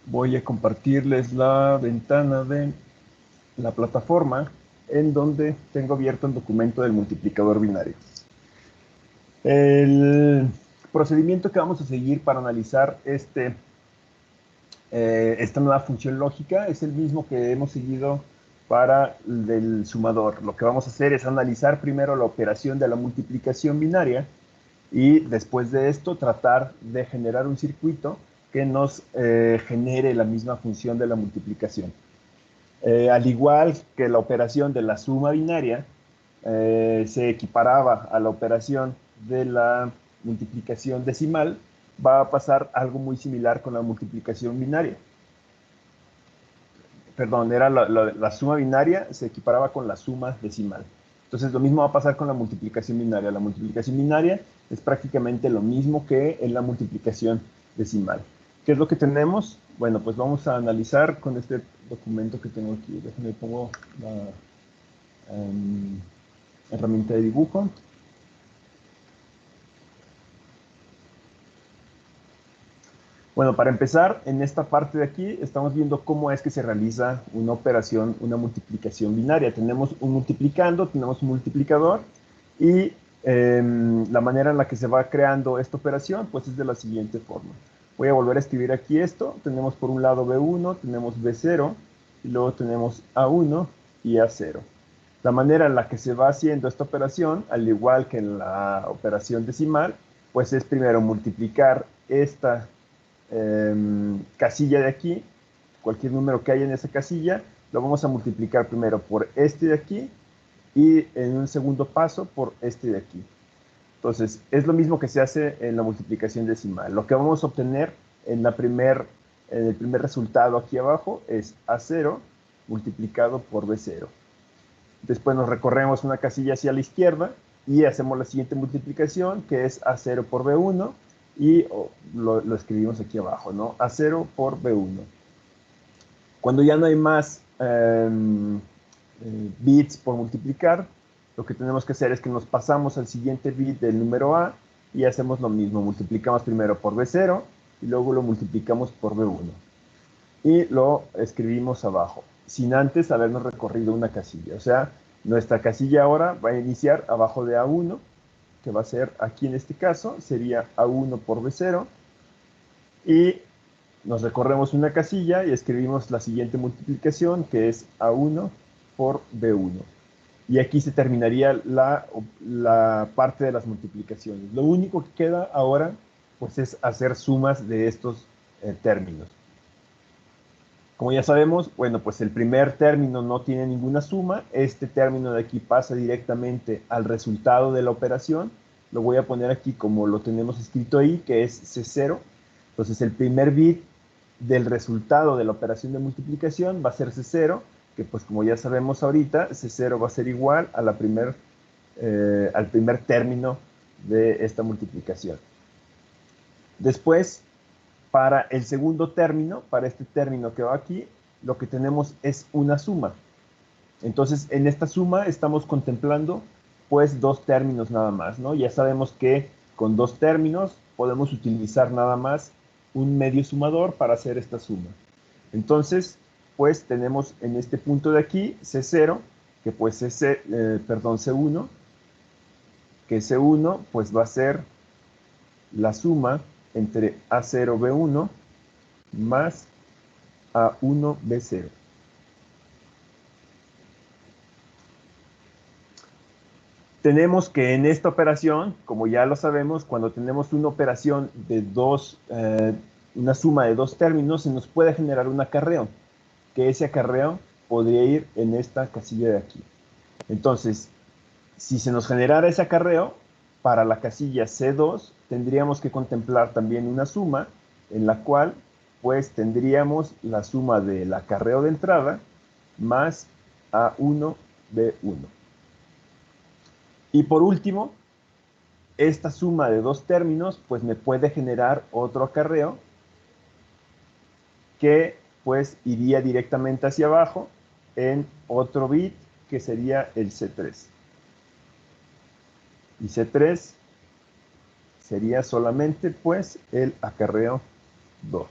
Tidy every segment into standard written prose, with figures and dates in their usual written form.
Voy a compartirles la ventana de la plataforma en donde tengo abierto el documento del multiplicador binario. El procedimiento que vamos a seguir para analizar esta nueva función lógica es el mismo que hemos seguido para el sumador. Lo que vamos a hacer es analizar primero la operación de la multiplicación binaria y después de esto tratar de generar un circuito que nos genere la misma función de la multiplicación. Al igual que la operación de la suma binaria, se equiparaba a la operación de la multiplicación decimal, va a pasar algo muy similar con la multiplicación binaria. Perdón, era la suma binaria se equiparaba con la suma decimal. Entonces lo mismo va a pasar con la multiplicación binaria. La multiplicación binaria es prácticamente lo mismo que en la multiplicación decimal. ¿Qué es lo que tenemos? Bueno, pues vamos a analizar con este documento que tengo aquí. Déjenme pongo la herramienta de dibujo. Bueno, para empezar, en esta parte de aquí estamos viendo cómo es que se realiza una operación, una multiplicación binaria. Tenemos un multiplicando, tenemos un multiplicador y la manera en la que se va creando esta operación pues es de la siguiente forma. Voy a volver a escribir aquí esto. Tenemos por un lado B1, tenemos B0 y luego tenemos A1 y A0. La manera en la que se va haciendo esta operación, al igual que en la operación decimal, pues es primero multiplicar esta casilla de aquí, cualquier número que haya en esa casilla, lo vamos a multiplicar primero por este de aquí y en un segundo paso por este de aquí. Entonces, es lo mismo que se hace en la multiplicación decimal. Lo que vamos a obtener en el primer resultado aquí abajo es A0 multiplicado por B0. Después nos recorremos una casilla hacia la izquierda y hacemos la siguiente multiplicación, que es A0 por B1, y lo escribimos aquí abajo, ¿no? A0 por B1. Cuando ya no hay más bits por multiplicar, lo que tenemos que hacer es que nos pasamos al siguiente bit del número A y hacemos lo mismo. Multiplicamos primero por B0 y luego lo multiplicamos por B1. Y lo escribimos abajo, sin antes habernos recorrido una casilla. O sea, nuestra casilla ahora va a iniciar abajo de A1, que va a ser aquí en este caso, sería A1 por B0, y nos recorremos una casilla y escribimos la siguiente multiplicación, que es A1 por B1. Y aquí se terminaría la parte de las multiplicaciones. Lo único que queda ahora, pues es hacer sumas de estos términos. Como ya sabemos, bueno, pues el primer término no tiene ninguna suma. Este término de aquí pasa directamente al resultado de la operación. Lo voy a poner aquí como lo tenemos escrito ahí, que es C0. Entonces el primer bit del resultado de la operación de multiplicación va a ser C0, que pues como ya sabemos ahorita, C0 va a ser igual a al primer término de esta multiplicación. Después, para el segundo término, para este término que va aquí, lo que tenemos es una suma. Entonces, en esta suma estamos contemplando pues dos términos nada más, ¿no? Ya sabemos que con dos términos podemos utilizar nada más un medio sumador para hacer esta suma. Entonces, pues tenemos en este punto de aquí C0, que pues es, C1, que C1 pues va a ser la suma entre A0, B1 más A1, B0. Tenemos que en esta operación, como ya lo sabemos, cuando tenemos una operación de una suma de dos términos, se nos puede generar un acarreo, que ese acarreo podría ir en esta casilla de aquí. Entonces, si se nos generara ese acarreo, para la casilla C2 tendríamos que contemplar también una suma en la cual pues tendríamos la suma del acarreo de entrada más A1, B1. Y por último, esta suma de dos términos pues me puede generar otro acarreo que pues iría directamente hacia abajo en otro bit que sería el C3. Y C3 sería solamente pues el acarreo 2.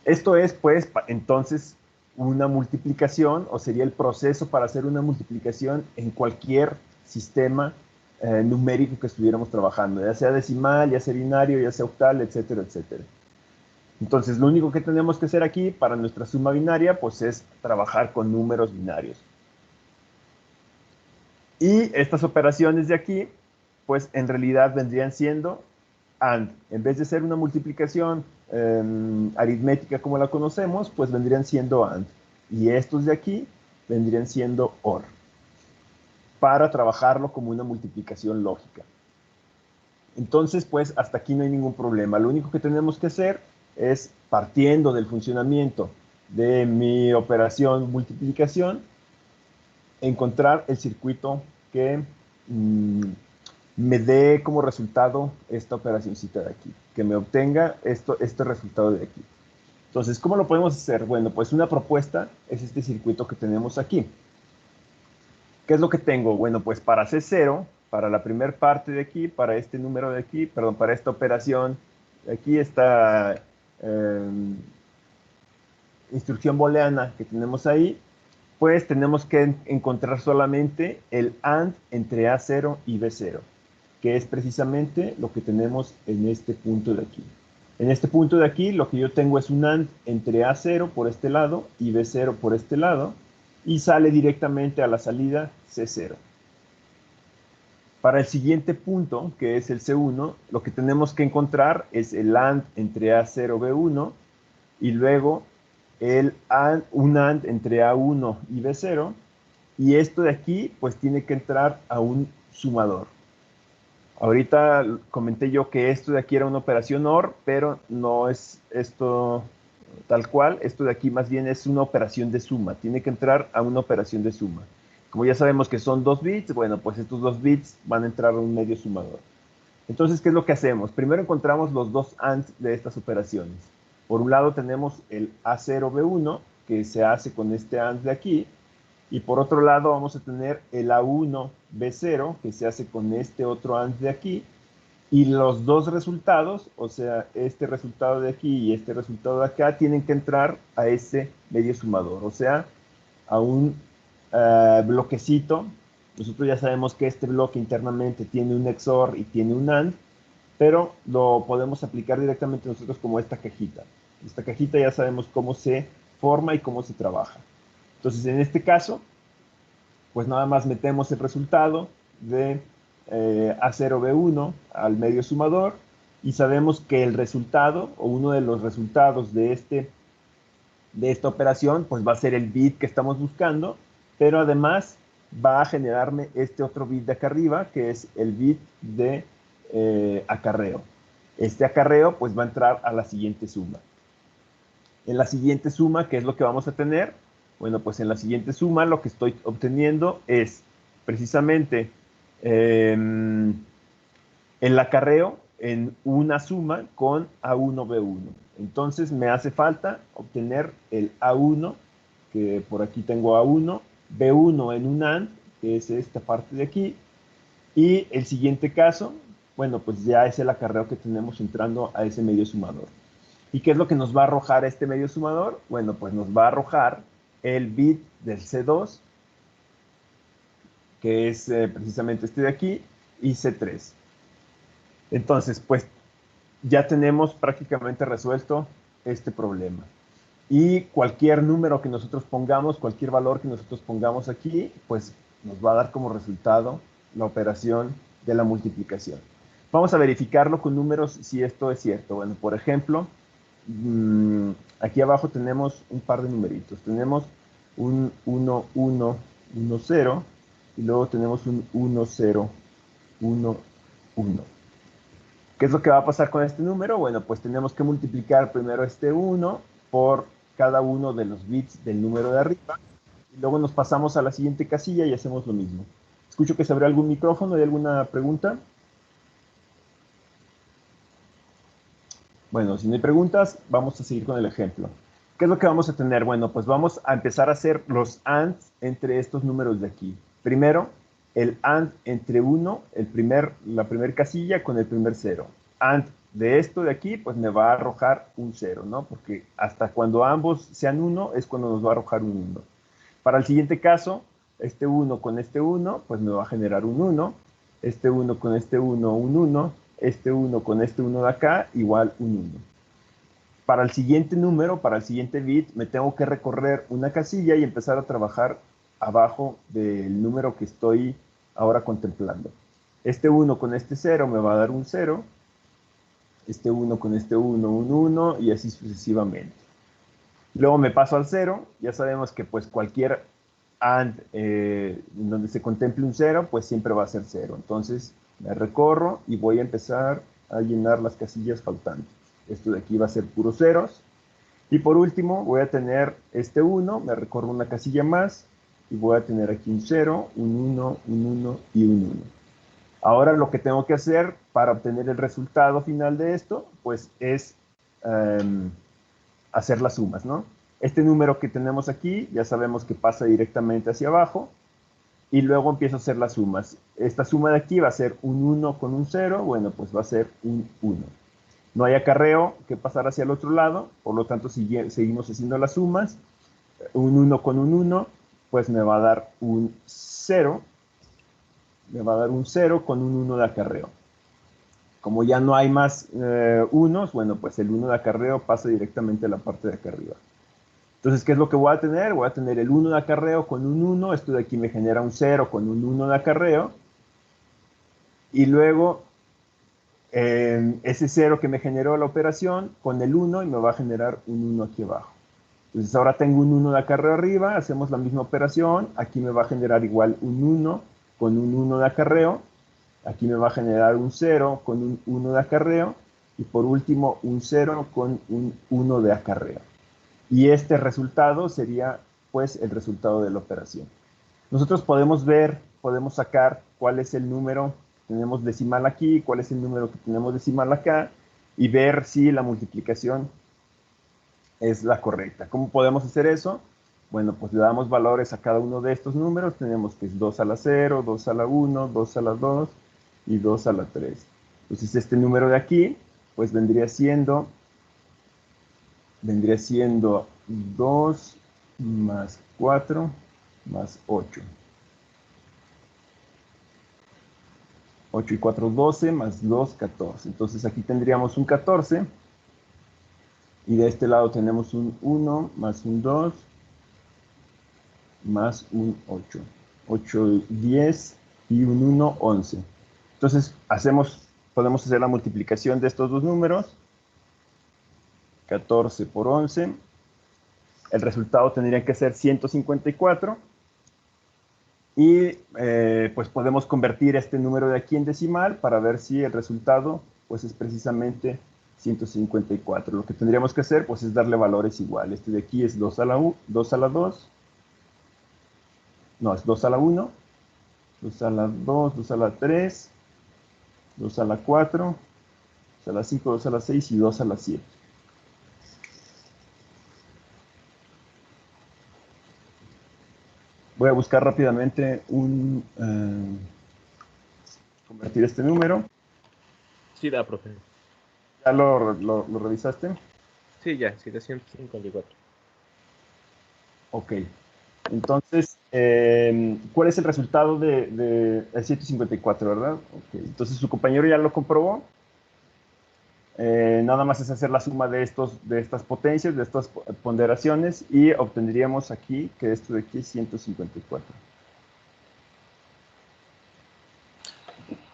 Esto es, pues, entonces, una multiplicación, o sería el proceso para hacer una multiplicación en cualquier sistema numérico que estuviéramos trabajando, ya sea decimal, ya sea binario, ya sea octal, etcétera, etcétera. Entonces, lo único que tenemos que hacer aquí para nuestra suma binaria, pues es trabajar con números binarios. Y estas operaciones de aquí, pues en realidad vendrían siendo AND. En vez de ser una multiplicación aritmética como la conocemos, pues vendrían siendo AND. Y estos de aquí vendrían siendo OR, para trabajarlo como una multiplicación lógica. Entonces, pues hasta aquí no hay ningún problema. Lo único que tenemos que hacer es, partiendo del funcionamiento de mi operación multiplicación, encontrar el circuito que me dé como resultado esta operacióncita de aquí, que me obtenga este resultado de aquí. Entonces, ¿cómo lo podemos hacer? Bueno, pues una propuesta es este circuito que tenemos aquí. ¿Qué es lo que tengo? Bueno, pues para C0, para la primera parte de aquí, para este número de aquí, perdón, para esta operación, aquí esta instrucción booleana que tenemos ahí, pues tenemos que encontrar solamente el AND entre A0 y B0, que es precisamente lo que tenemos en este punto de aquí. En este punto de aquí, lo que yo tengo es un AND entre A0 por este lado y B0 por este lado, y sale directamente a la salida C0. Para el siguiente punto, que es el C1, lo que tenemos que encontrar es el AND entre A0 y B1, y luego un AND entre A1 y B0, y esto de aquí pues tiene que entrar a un sumador. Ahorita comenté yo que esto de aquí era una operación OR, pero no es esto tal cual. Esto de aquí más bien es una operación de suma. Tiene que entrar a una operación de suma. Como ya sabemos que son 2 bits, bueno, pues estos 2 bits van a entrar a un medio sumador. Entonces, ¿qué es lo que hacemos? Primero encontramos los dos ANDs de estas operaciones. Por un lado tenemos el A0B1, que se hace con este AND de aquí, y por otro lado vamos a tener el A1B0, que se hace con este otro AND de aquí, y los dos resultados, o sea, este resultado de aquí y este resultado de acá, tienen que entrar a ese medio sumador, o sea, a un bloquecito. Nosotros ya sabemos que este bloque internamente tiene un XOR y tiene un AND, pero lo podemos aplicar directamente nosotros como esta cajita. Esta cajita ya sabemos cómo se forma y cómo se trabaja. Entonces, en este caso, pues nada más metemos el resultado de A0B1 al medio sumador, y sabemos que el resultado, o uno de los resultados de esta operación, pues va a ser el bit que estamos buscando, pero además va a generarme este otro bit de acá arriba, que es el bit de acarreo. Este acarreo pues va a entrar a la siguiente suma. En la siguiente suma, ¿qué es lo que vamos a tener? Bueno, pues en la siguiente suma lo que estoy obteniendo es precisamente el acarreo en una suma con A1B1. Entonces me hace falta obtener el A1, que por aquí tengo A1, B1 en un AND, que es esta parte de aquí, y el siguiente caso, bueno, pues ya es el acarreo que tenemos entrando a ese medio sumador. ¿Y qué es lo que nos va a arrojar este medio sumador? Bueno, pues nos va a arrojar el bit del C2, que es precisamente este de aquí, y C3. Entonces, pues ya tenemos prácticamente resuelto este problema. Y cualquier número que nosotros pongamos, cualquier valor que nosotros pongamos aquí, pues nos va a dar como resultado la operación de la multiplicación. Vamos a verificarlo con números si esto es cierto. Bueno, por ejemplo, aquí abajo tenemos un par de numeritos. Tenemos un 1, 1, 1, 0, y luego tenemos un 1, 0, 1, 1. ¿Qué es lo que va a pasar con este número? Bueno, pues tenemos que multiplicar primero este 1 por cada uno de los bits del número de arriba, y luego nos pasamos a la siguiente casilla y hacemos lo mismo. Escucho que se abre algún micrófono. ¿Hay alguna pregunta? Bueno, si no hay preguntas, vamos a seguir con el ejemplo. ¿Qué es lo que vamos a tener? Bueno, pues vamos a empezar a hacer los ANDs entre estos números de aquí. Primero, el AND entre 1, la primera casilla con el primer 0. AND de esto de aquí, pues me va a arrojar un 0, ¿no? Porque hasta cuando ambos sean 1 es cuando nos va a arrojar un 1. Para el siguiente caso, este 1 con este 1, pues me va a generar un 1. Este 1 con este 1, un 1. Este 1 con este 1 de acá, igual un 1. Para el siguiente número, para el siguiente bit, me tengo que recorrer una casilla y empezar a trabajar abajo del número que estoy ahora contemplando. Este 1 con este 0 me va a dar un 0. Este 1 con este 1, un 1, y así sucesivamente. Luego me paso al 0. Ya sabemos que pues cualquier AND donde se contemple un 0, pues siempre va a ser 0. Entonces me recorro y voy a empezar a llenar las casillas faltantes. Esto de aquí va a ser puros ceros. Y por último voy a tener este 1, me recorro una casilla más y voy a tener aquí un 0, un 1, un 1 y un 1. Ahora lo que tengo que hacer para obtener el resultado final de esto, pues es hacer las sumas, ¿no? Este número que tenemos aquí, ya sabemos que pasa directamente hacia abajo, y luego empiezo a hacer las sumas. Esta suma de aquí va a ser un 1 con un 0, bueno, pues va a ser un 1. No hay acarreo que pasar hacia el otro lado, por lo tanto seguimos haciendo las sumas. Un 1 con un 1, pues me va a dar un 0, me va a dar un 0 con un 1 de acarreo. Como ya no hay más unos, bueno, pues el 1 de acarreo pasa directamente a la parte de acá arriba. Entonces, ¿qué es lo que voy a tener? Voy a tener el 1 de acarreo con un 1, esto de aquí me genera un 0 con un 1 de acarreo, y luego ese 0 que me generó la operación con el 1 y me va a generar un 1 aquí abajo. Entonces ahora tengo un 1 de acarreo arriba, hacemos la misma operación, aquí me va a generar igual un 1 con un 1 de acarreo, aquí me va a generar un 0 con un 1 de acarreo, y por último un 0 con un 1 de acarreo. Y este resultado sería pues el resultado de la operación. Nosotros podemos ver, podemos sacar cuál es el número que tenemos decimal aquí, cuál es el número que tenemos decimal acá, y ver si la multiplicación es la correcta. ¿Cómo podemos hacer eso? Bueno, pues le damos valores a cada uno de estos números. Tenemos que es 2 a la 0, 2 a la 1, 2 a la 2 y 2 a la 3. Entonces este número de aquí, pues vendría siendo 2 más 4 más 8. 8 y 4, 12, más 2, 14. Entonces aquí tendríamos un 14. Y de este lado tenemos un 1 más un 2 más un 8. 8, 10 y un 1, 11. Entonces podemos hacer la multiplicación de estos dos números. 14 por 11. El resultado tendría que ser 154. Y pues podemos convertir este número de aquí en decimal para ver si el resultado pues es precisamente 154. Lo que tendríamos que hacer pues es darle valores iguales. Este de aquí es 2 a la 2, no, es 2 a la 1, 2 a la 2, 2 a la 3, 2 a la 4, 2 a la 5, 2 a la 6 y 2 a la 7. Voy a buscar rápidamente convertir este número. Sí, da, profe. ¿Ya lo revisaste? Sí, ya, 754. Ok. Entonces, ¿cuál es el resultado de 154, verdad? Okay. Entonces, su compañero ya lo comprobó. Nada más es hacer la suma de estas potencias, de estas ponderaciones, y obtendríamos aquí que esto de aquí es 154.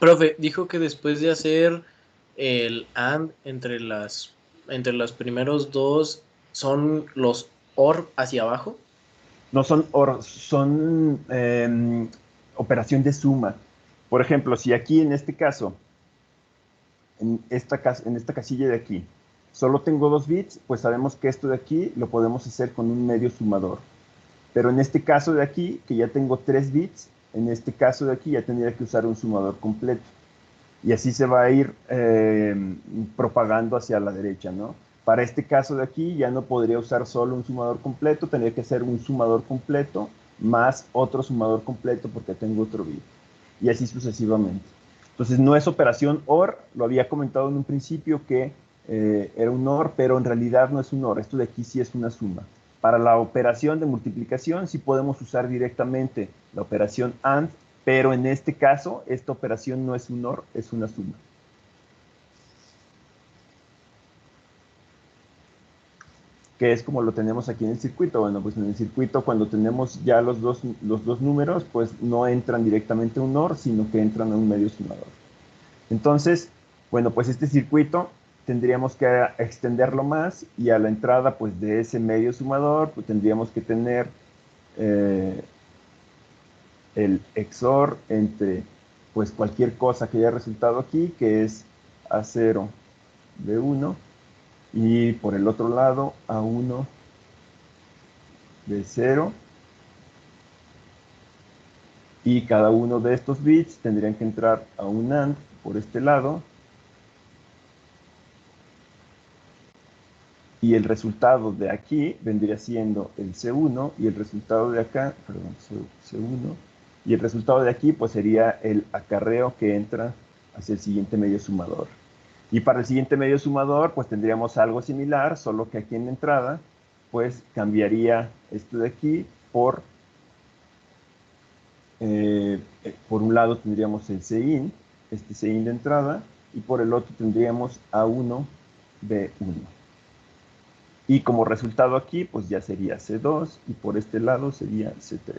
Profe, dijo que después de hacer el AND entre los primeros dos, ¿son los OR hacia abajo? No son operación de suma. Por ejemplo, si aquí en este caso, en esta casilla de aquí, solo tengo 2 bits, pues sabemos que esto de aquí lo podemos hacer con un medio sumador. Pero en este caso de aquí, que ya tengo 3 bits, en este caso de aquí ya tendría que usar un sumador completo. Y así se va a ir propagando hacia la derecha, ¿no? Para este caso de aquí ya no podría usar solo un sumador completo, tendría que ser un sumador completo más otro sumador completo porque tengo otro bit. Y así sucesivamente. Entonces no es operación OR, lo había comentado en un principio que era un OR, pero en realidad no es un OR, esto de aquí sí es una suma. Para la operación de multiplicación sí podemos usar directamente la operación AND, pero en este caso esta operación no es un OR, es una suma. Que es como lo tenemos aquí en el circuito. Bueno, pues en el circuito cuando tenemos ya los dos números, pues no entran directamente a un OR, sino que entran a un medio sumador. Entonces, bueno, pues este circuito tendríamos que extenderlo más y a la entrada pues de ese medio sumador pues tendríamos que tener el XOR entre pues cualquier cosa que haya resultado aquí, que es A0, B1, y por el otro lado A1, B0, y cada uno de estos bits tendrían que entrar a un AND por este lado, y el resultado de aquí vendría siendo el C1, y el resultado de acá, perdón, C1, y el resultado de aquí pues sería el acarreo que entra hacia el siguiente medio sumador. Y para el siguiente medio sumador pues tendríamos algo similar, solo que aquí en la entrada pues cambiaría esto de aquí por un lado tendríamos el Cin, este Cin de entrada, y por el otro tendríamos A1, B1. Y como resultado aquí, pues ya sería C2, y por este lado sería C3.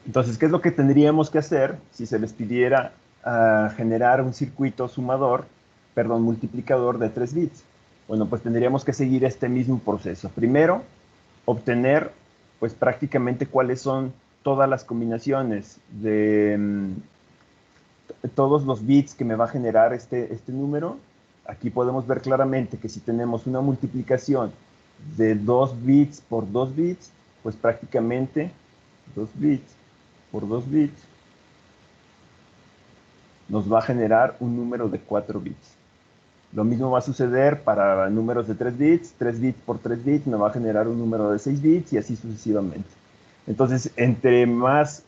Entonces, ¿qué es lo que tendríamos que hacer si se les pidiera generar un circuito sumador, perdón, multiplicador de 3 bits? Bueno, pues tendríamos que seguir este mismo proceso. Primero, obtener, pues prácticamente cuáles son todas las combinaciones de todos los bits que me va a generar este número. Aquí podemos ver claramente que si tenemos una multiplicación de 2 bits por 2 bits, pues prácticamente 2 bits por 2 bits nos va a generar un número de 4 bits. Lo mismo va a suceder para números de 3 bits. 3 bits por 3 bits me va a generar un número de 6 bits y así sucesivamente. Entonces, entre más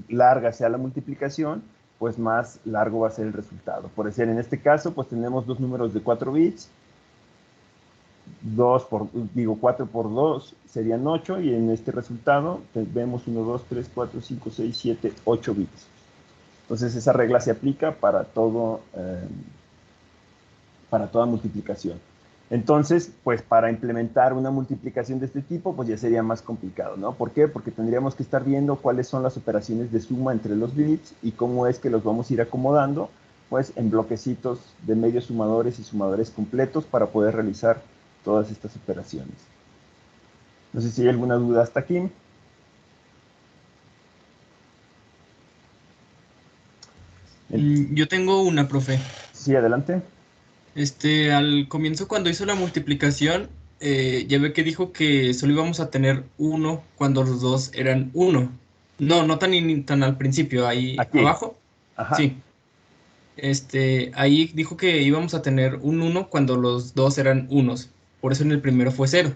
larga sea la multiplicación, pues más largo va a ser el resultado. Por decir, en este caso, pues tenemos dos números de 4 bits. 4 por 2 serían 8, y en este resultado vemos 1, 2, 3, 4, 5, 6, 7, 8 bits. Entonces esa regla se aplica para toda multiplicación. Entonces, pues para implementar una multiplicación de este tipo, pues ya sería más complicado, ¿no? ¿Por qué? Porque tendríamos que estar viendo cuáles son las operaciones de suma entre los bits y cómo es que los vamos a ir acomodando, pues en bloquecitos de medios sumadores y sumadores completos para poder realizar todas estas operaciones. No sé si hay alguna duda hasta aquí. Yo tengo una, profe. Sí, adelante. Al comienzo, cuando hizo la multiplicación, ya ve que dijo que solo íbamos a tener uno cuando los dos eran uno. No, no tan al principio, ahí Aquí. abajo. Ajá. Sí. Ahí dijo que íbamos a tener un uno cuando los dos eran unos. Por eso en el primero fue cero.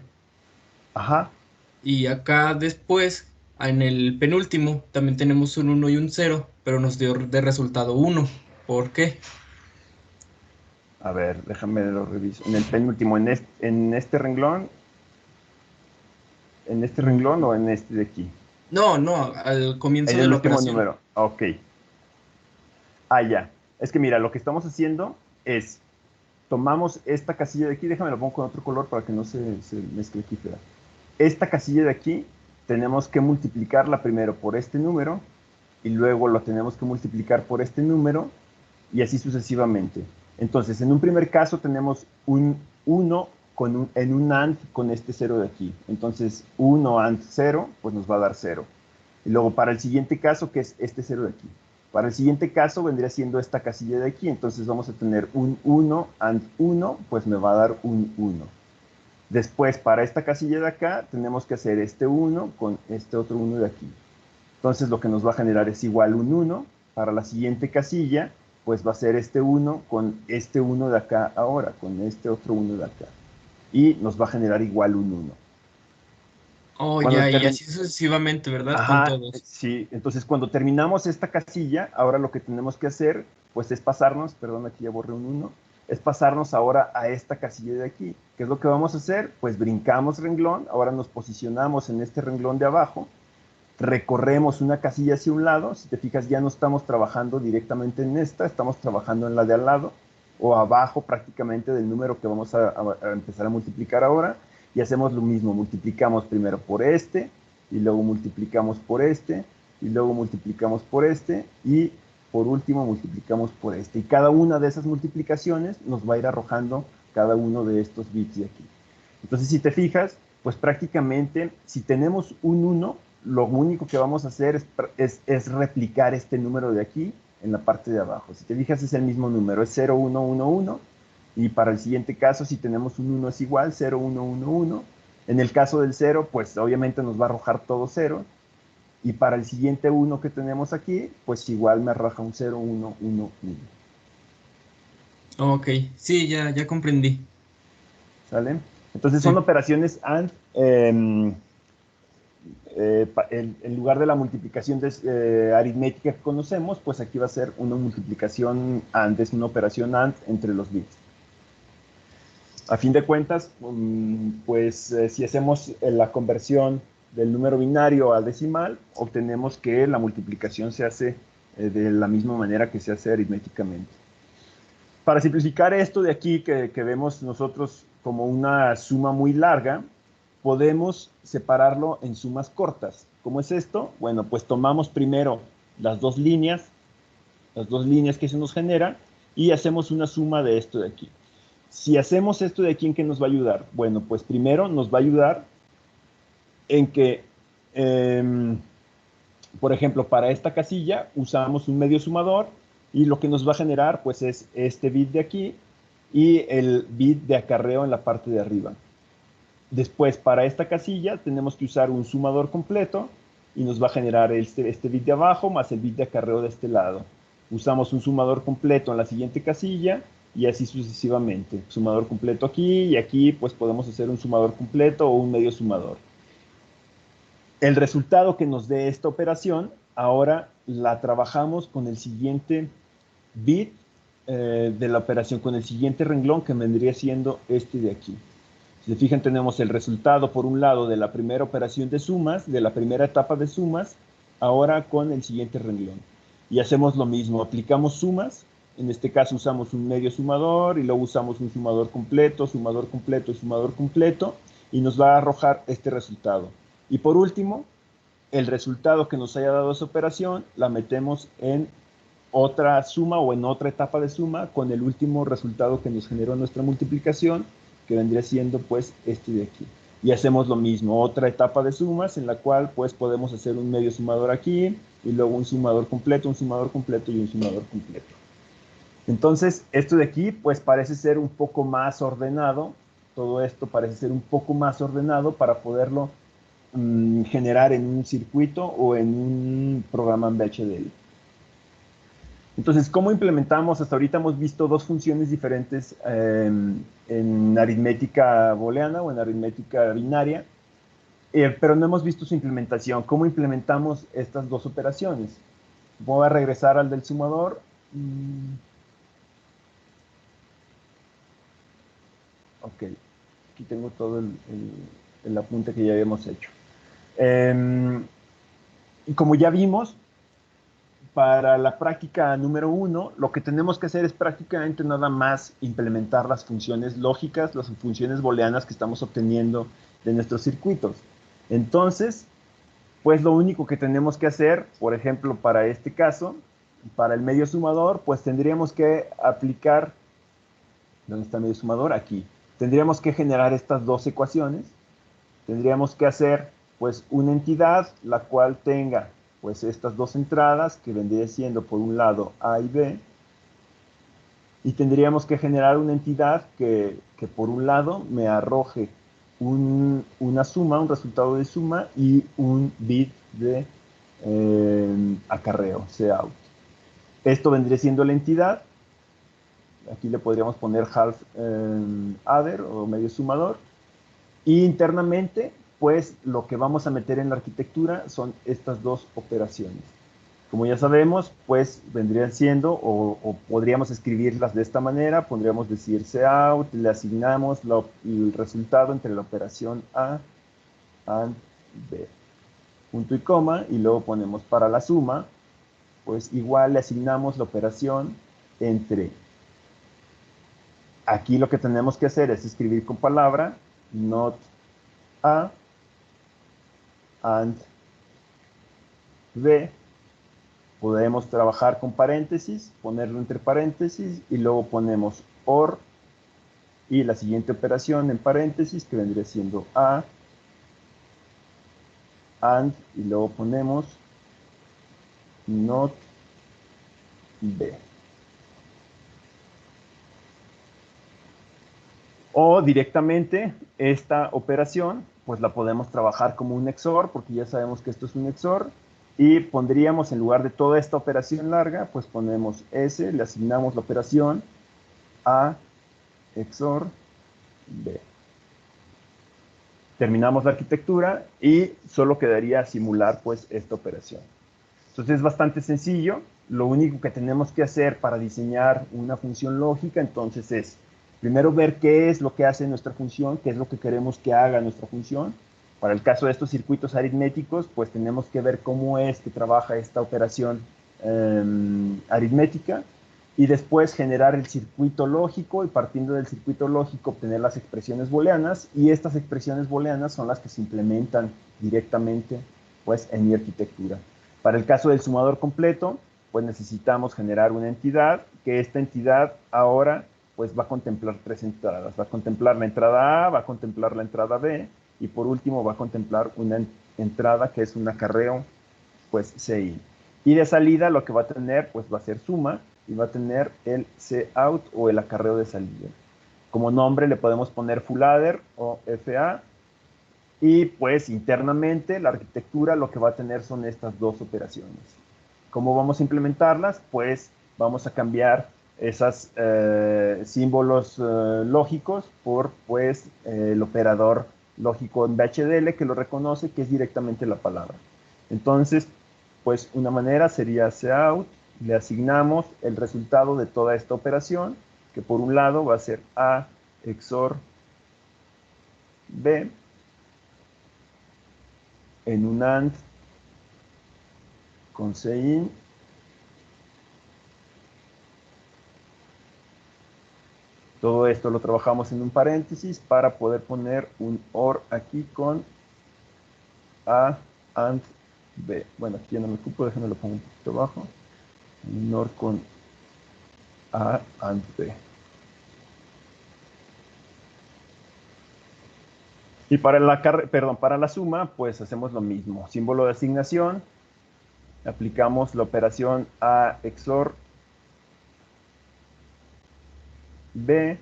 Ajá. Y acá después, en el penúltimo, también tenemos un uno y un cero, pero nos dio de resultado uno. ¿Por qué? A ver, déjame lo reviso. En el penúltimo, en este renglón o en este de aquí. No, no, al comienzo En de el la último operación. número. Ok. Ah, ya. Es que mira, lo que estamos haciendo es, tomamos esta casilla de aquí, déjame lo pongo con otro color para que no se mezcle aquí fea. Esta casilla de aquí tenemos que multiplicarla primero por este número y luego lo tenemos que multiplicar por este número y así sucesivamente. Entonces, en un primer caso tenemos un 1 en un AND con este 0 de aquí. Entonces, 1 AND 0, pues nos va a dar 0. Y luego para el siguiente caso, que es este 0 de aquí. Para el siguiente caso vendría siendo esta casilla de aquí. Entonces vamos a tener un 1 AND 1, pues me va a dar un 1. Después, para esta casilla de acá, tenemos que hacer este 1 con este otro 1 de aquí. Entonces lo que nos va a generar es igual un 1. Para la siguiente casilla, pues va a ser este 1 con este 1 de acá ahora, con este otro 1 de acá. Y nos va a generar igual un 1. Oh, Cuando ya, y termi- así sucesivamente, ¿verdad? Con Ajá, todos. sí. Entonces, cuando terminamos esta casilla, ahora lo que tenemos que hacer, pues es pasarnos, perdón, aquí ya borré un uno, es pasarnos ahora a esta casilla de aquí. ¿Qué es lo que vamos a hacer? Pues brincamos renglón, ahora nos posicionamos en este renglón de abajo, recorremos una casilla hacia un lado. Si te fijas, ya no estamos trabajando directamente en esta, estamos trabajando en la de al lado, o abajo prácticamente del número que vamos a empezar a multiplicar ahora, y hacemos lo mismo, multiplicamos primero por este, y luego multiplicamos por este, y luego multiplicamos por este, y por último multiplicamos por este. Y cada una de esas multiplicaciones nos va a ir arrojando cada uno de estos bits de aquí. Entonces, si te fijas, pues prácticamente, si tenemos un 1, lo único que vamos a hacer es replicar este número de aquí en la parte de abajo. Si te fijas, es el mismo número, es 0, 1, 1, 1. Y para el siguiente caso, si tenemos un 1 es igual, 0, 1, 1, 1. En el caso del 0, pues obviamente nos va a arrojar todo 0. Y para el siguiente 1 que tenemos aquí, pues igual me arroja un 0, 1, 1, 1. Ok, sí, ya comprendí. ¿Sale? Entonces son Sí. operaciones AND. En lugar de la multiplicación aritmética que conocemos, pues aquí va a ser una multiplicación AND, es una operación AND entre los bits. A fin de cuentas, pues si hacemos la conversión del número binario al decimal, obtenemos que la multiplicación se hace de la misma manera que se hace aritméticamente. Para simplificar esto de aquí, que vemos nosotros como una suma muy larga, podemos separarlo en sumas cortas. ¿Cómo es esto? Bueno, pues tomamos primero las dos líneas que se nos generan, y hacemos una suma de esto de aquí. Si hacemos esto de aquí, ¿en qué nos va a ayudar? Bueno, pues primero nos va a ayudar en que, por ejemplo, para esta casilla usamos un medio sumador, y lo que nos va a generar pues es este bit de aquí y el bit de acarreo en la parte de arriba. Después, para esta casilla tenemos que usar un sumador completo, y nos va a generar este bit de abajo más el bit de acarreo de este lado. Usamos un sumador completo en la siguiente casilla, y así sucesivamente. Sumador completo aquí, y aquí pues podemos hacer un sumador completo o un medio sumador. El resultado que nos dé esta operación, ahora la trabajamos con el siguiente bit de la operación, con el siguiente renglón, que vendría siendo este de aquí. Si se fijan, tenemos el resultado por un lado de la primera operación de sumas, de la primera etapa de sumas, ahora con el siguiente renglón. Y hacemos lo mismo, aplicamos sumas. En este caso usamos un medio sumador, y luego usamos un sumador completo, sumador completo, sumador completo, y nos va a arrojar este resultado. Y por último, el resultado que nos haya dado esa operación la metemos en otra suma o en otra etapa de suma con el último resultado que nos generó nuestra multiplicación, que vendría siendo pues este de aquí. Y hacemos lo mismo, otra etapa de sumas en la cual pues podemos hacer un medio sumador aquí, y luego un sumador completo y un sumador completo. Entonces, esto de aquí pues parece ser un poco más ordenado. Todo esto parece ser un poco más ordenado para poderlo generar en un circuito o en un programa en VHDL. Entonces, ¿cómo implementamos? Hasta ahorita hemos visto dos funciones diferentes en aritmética booleana o en aritmética binaria, pero no hemos visto su implementación. ¿Cómo implementamos estas dos operaciones? Voy a regresar al del sumador. Ok, aquí tengo todo el apunte que ya habíamos hecho. Y como ya vimos, para la práctica número 1, lo que tenemos que hacer es prácticamente nada más implementar las funciones lógicas, las funciones booleanas que estamos obteniendo de nuestros circuitos. Entonces, pues lo único que tenemos que hacer, por ejemplo, para este caso, para el medio sumador, pues tendríamos que aplicar, ¿dónde está el medio sumador? Aquí. Tendríamos que generar estas dos ecuaciones. Tendríamos que hacer, pues, una entidad la cual tenga pues estas dos entradas, que vendría siendo por un lado A y B, y tendríamos que generar una entidad que por un lado me arroje una suma, un resultado de suma, y un bit de acarreo, cout. Esto vendría siendo la entidad. Aquí le podríamos poner half adder o medio sumador, y internamente pues lo que vamos a meter en la arquitectura son estas dos operaciones. Como ya sabemos, pues vendrían siendo, o podríamos escribirlas de esta manera, podríamos decir cout, le asignamos el resultado entre la operación A, AND, B, punto y coma, y luego ponemos para la suma, pues igual le asignamos la operación entre, aquí lo que tenemos que hacer es escribir con palabra, not A, AND, B. Podemos trabajar con paréntesis, ponerlo entre paréntesis y luego ponemos OR y la siguiente operación en paréntesis que vendría siendo A, AND y luego ponemos not B. O directamente esta operación pues la podemos trabajar como un XOR porque ya sabemos que esto es un XOR. Y pondríamos, en lugar de toda esta operación larga, pues ponemos S, le asignamos la operación A XOR B. Terminamos la arquitectura y solo quedaría simular pues esta operación. Entonces es bastante sencillo. Lo único que tenemos que hacer para diseñar una función lógica, entonces es primero ver qué es lo que hace nuestra función, qué es lo que queremos que haga nuestra función. Para el caso de estos circuitos aritméticos, pues tenemos que ver cómo es que trabaja esta operación aritmética y después generar el circuito lógico y partiendo del circuito lógico obtener las expresiones booleanas y estas expresiones booleanas son las que se implementan directamente pues, en mi arquitectura. Para el caso del sumador completo, pues necesitamos generar una entidad, que esta entidad ahora pues va a contemplar tres entradas. Va a contemplar la entrada A, va a contemplar la entrada B, y por último va a contemplar una entrada que es un acarreo, pues CI. Y de salida lo que va a tener, pues va a ser suma, y va a tener el cout o el acarreo de salida. Como nombre le podemos poner fulladder o FA, y pues internamente la arquitectura lo que va a tener son estas dos operaciones. ¿Cómo vamos a implementarlas? Pues vamos a cambiar esos símbolos lógicos por pues el operador lógico en BHDL que lo reconoce, que es directamente la palabra. Entonces, pues una manera sería cout, le asignamos el resultado de toda esta operación, que por un lado va a ser A XOR B, en un AND con CIN, todo esto lo trabajamos en un paréntesis para poder poner un OR aquí con A, AND, B. Bueno, aquí ya no me ocupo, déjenme lo pongo un poquito abajo. Un OR con A, AND, B. Y para la suma, pues hacemos lo mismo. Símbolo de asignación, aplicamos la operación A XOR B,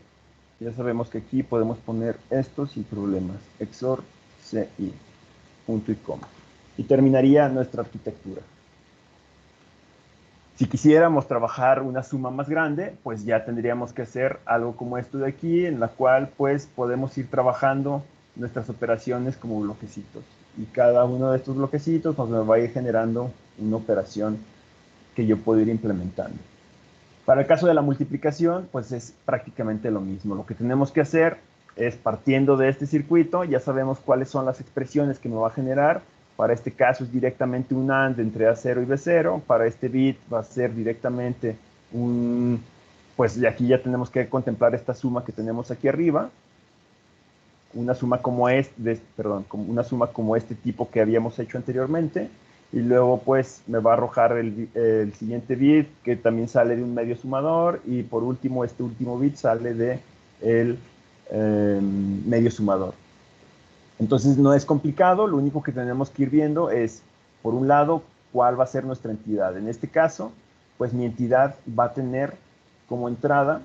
ya sabemos que aquí podemos poner esto sin problemas, XOR CI, punto y coma. Y terminaría nuestra arquitectura. Si quisiéramos trabajar una suma más grande, pues ya tendríamos que hacer algo como esto de aquí, en la cual pues podemos ir trabajando nuestras operaciones como bloquecitos. Y cada uno de estos bloquecitos pues me va a ir generando una operación que yo puedo ir implementando. Para el caso de la multiplicación, pues es prácticamente lo mismo. Lo que tenemos que hacer es, partiendo de este circuito, ya sabemos cuáles son las expresiones que me va a generar. Para este caso es directamente un AND entre A0 y B0. Para este bit va a ser directamente un... Pues de aquí ya tenemos que contemplar esta suma que tenemos aquí arriba. Una suma como una suma como este tipo que habíamos hecho anteriormente. Y luego pues me va a arrojar el siguiente bit que también sale de un medio sumador y por último este último bit sale de el medio sumador. Entonces no es complicado, lo único que tenemos que ir viendo es por un lado cuál va a ser nuestra entidad. En este caso pues mi entidad va a tener como entrada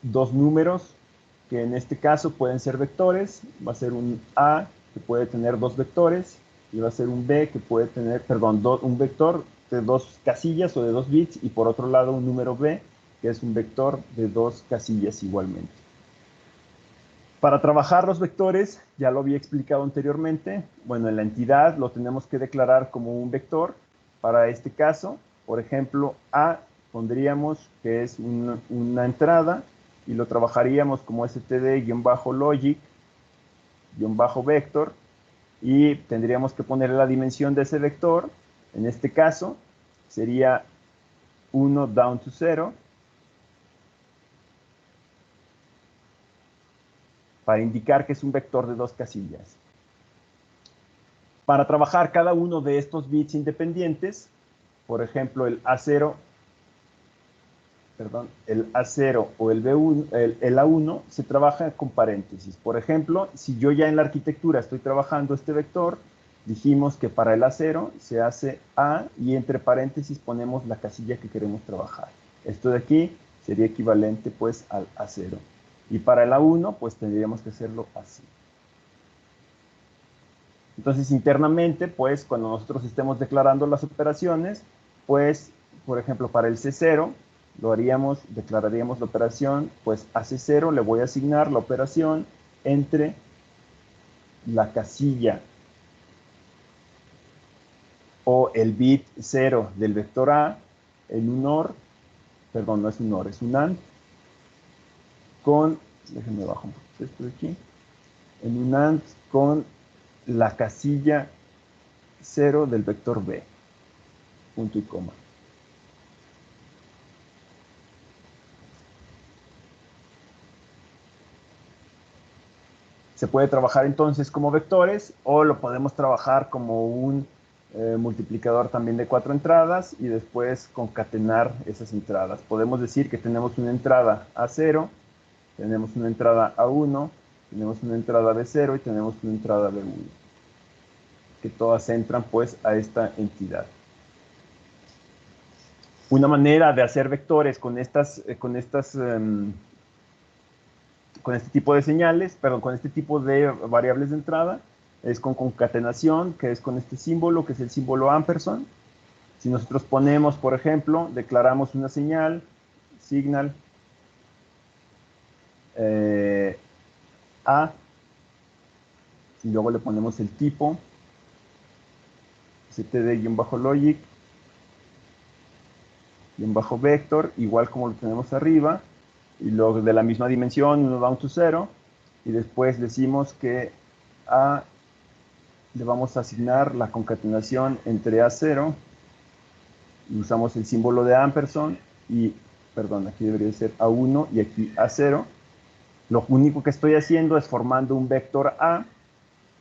dos números que en este caso pueden ser vectores, va a ser un A que puede tener dos vectores, y va a ser un B que puede tener, un vector de dos casillas o de dos bits, y por otro lado un número B, que es un vector de dos casillas igualmente. Para trabajar los vectores, ya lo había explicado anteriormente, bueno, en la entidad lo tenemos que declarar como un vector. Para este caso, por ejemplo, A pondríamos que es una entrada y lo trabajaríamos como std-logic-vector y tendríamos que poner la dimensión de ese vector. En este caso, sería 1 down to 0. Para indicar que es un vector de 2 casillas. Para trabajar cada uno de estos bits independientes, por ejemplo, el A0 o el B1, el A1 se trabaja con paréntesis. Por ejemplo, si yo ya en la arquitectura estoy trabajando este vector, dijimos que para el A0 se hace A y entre paréntesis ponemos la casilla que queremos trabajar. Esto de aquí sería equivalente pues al A0. Y para el A1, pues tendríamos que hacerlo así. Entonces, internamente, pues, cuando nosotros estemos declarando las operaciones, pues, por ejemplo, para el C0, declararíamos la operación, pues, a C0 le voy a asignar la operación entre la casilla o el bit 0 del vector A en un OR, perdón, no es un OR, es un AND, déjenme bajar un poquito esto de aquí, en un AND con la casilla 0 del vector B, punto y coma. Se puede trabajar entonces como vectores o lo podemos trabajar como un multiplicador también de 4 entradas y después concatenar esas entradas. Podemos decir que tenemos una entrada A0, tenemos una entrada A1, tenemos una entrada B0 y tenemos una entrada B1, que todas entran pues a esta entidad. Una manera de hacer vectores con este tipo de señales, perdón, con este tipo de variables de entrada, es con concatenación, que es con este símbolo, que es el símbolo ampersand. Si nosotros ponemos, por ejemplo, declaramos una señal, signal, A, y luego le ponemos el tipo, std-logic, vector, igual como lo tenemos arriba, y luego de la misma dimensión, 1 down to 0, y después decimos que A le vamos a asignar la concatenación entre A0, y usamos el símbolo de ampersand, y, perdón, aquí debería ser A1 y aquí A0. Lo único que estoy haciendo es formando un vector A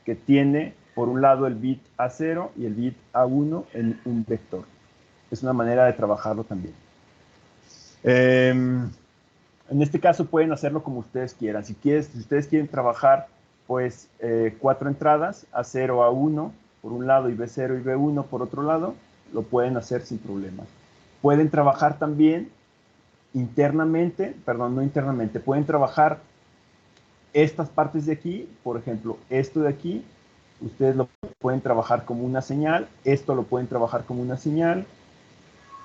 que tiene, por un lado, el bit A0 y el bit A1 en un vector. Es una manera de trabajarlo también. En este caso pueden hacerlo como ustedes quieran. Si ustedes quieren trabajar, pues, 4 entradas, A0, A1 por un lado y B0 y B1 por otro lado, lo pueden hacer sin problemas. Pueden trabajar también internamente, perdón, no internamente, pueden trabajar estas partes de aquí, por ejemplo, esto de aquí, ustedes lo pueden trabajar como una señal, esto lo pueden trabajar como una señal,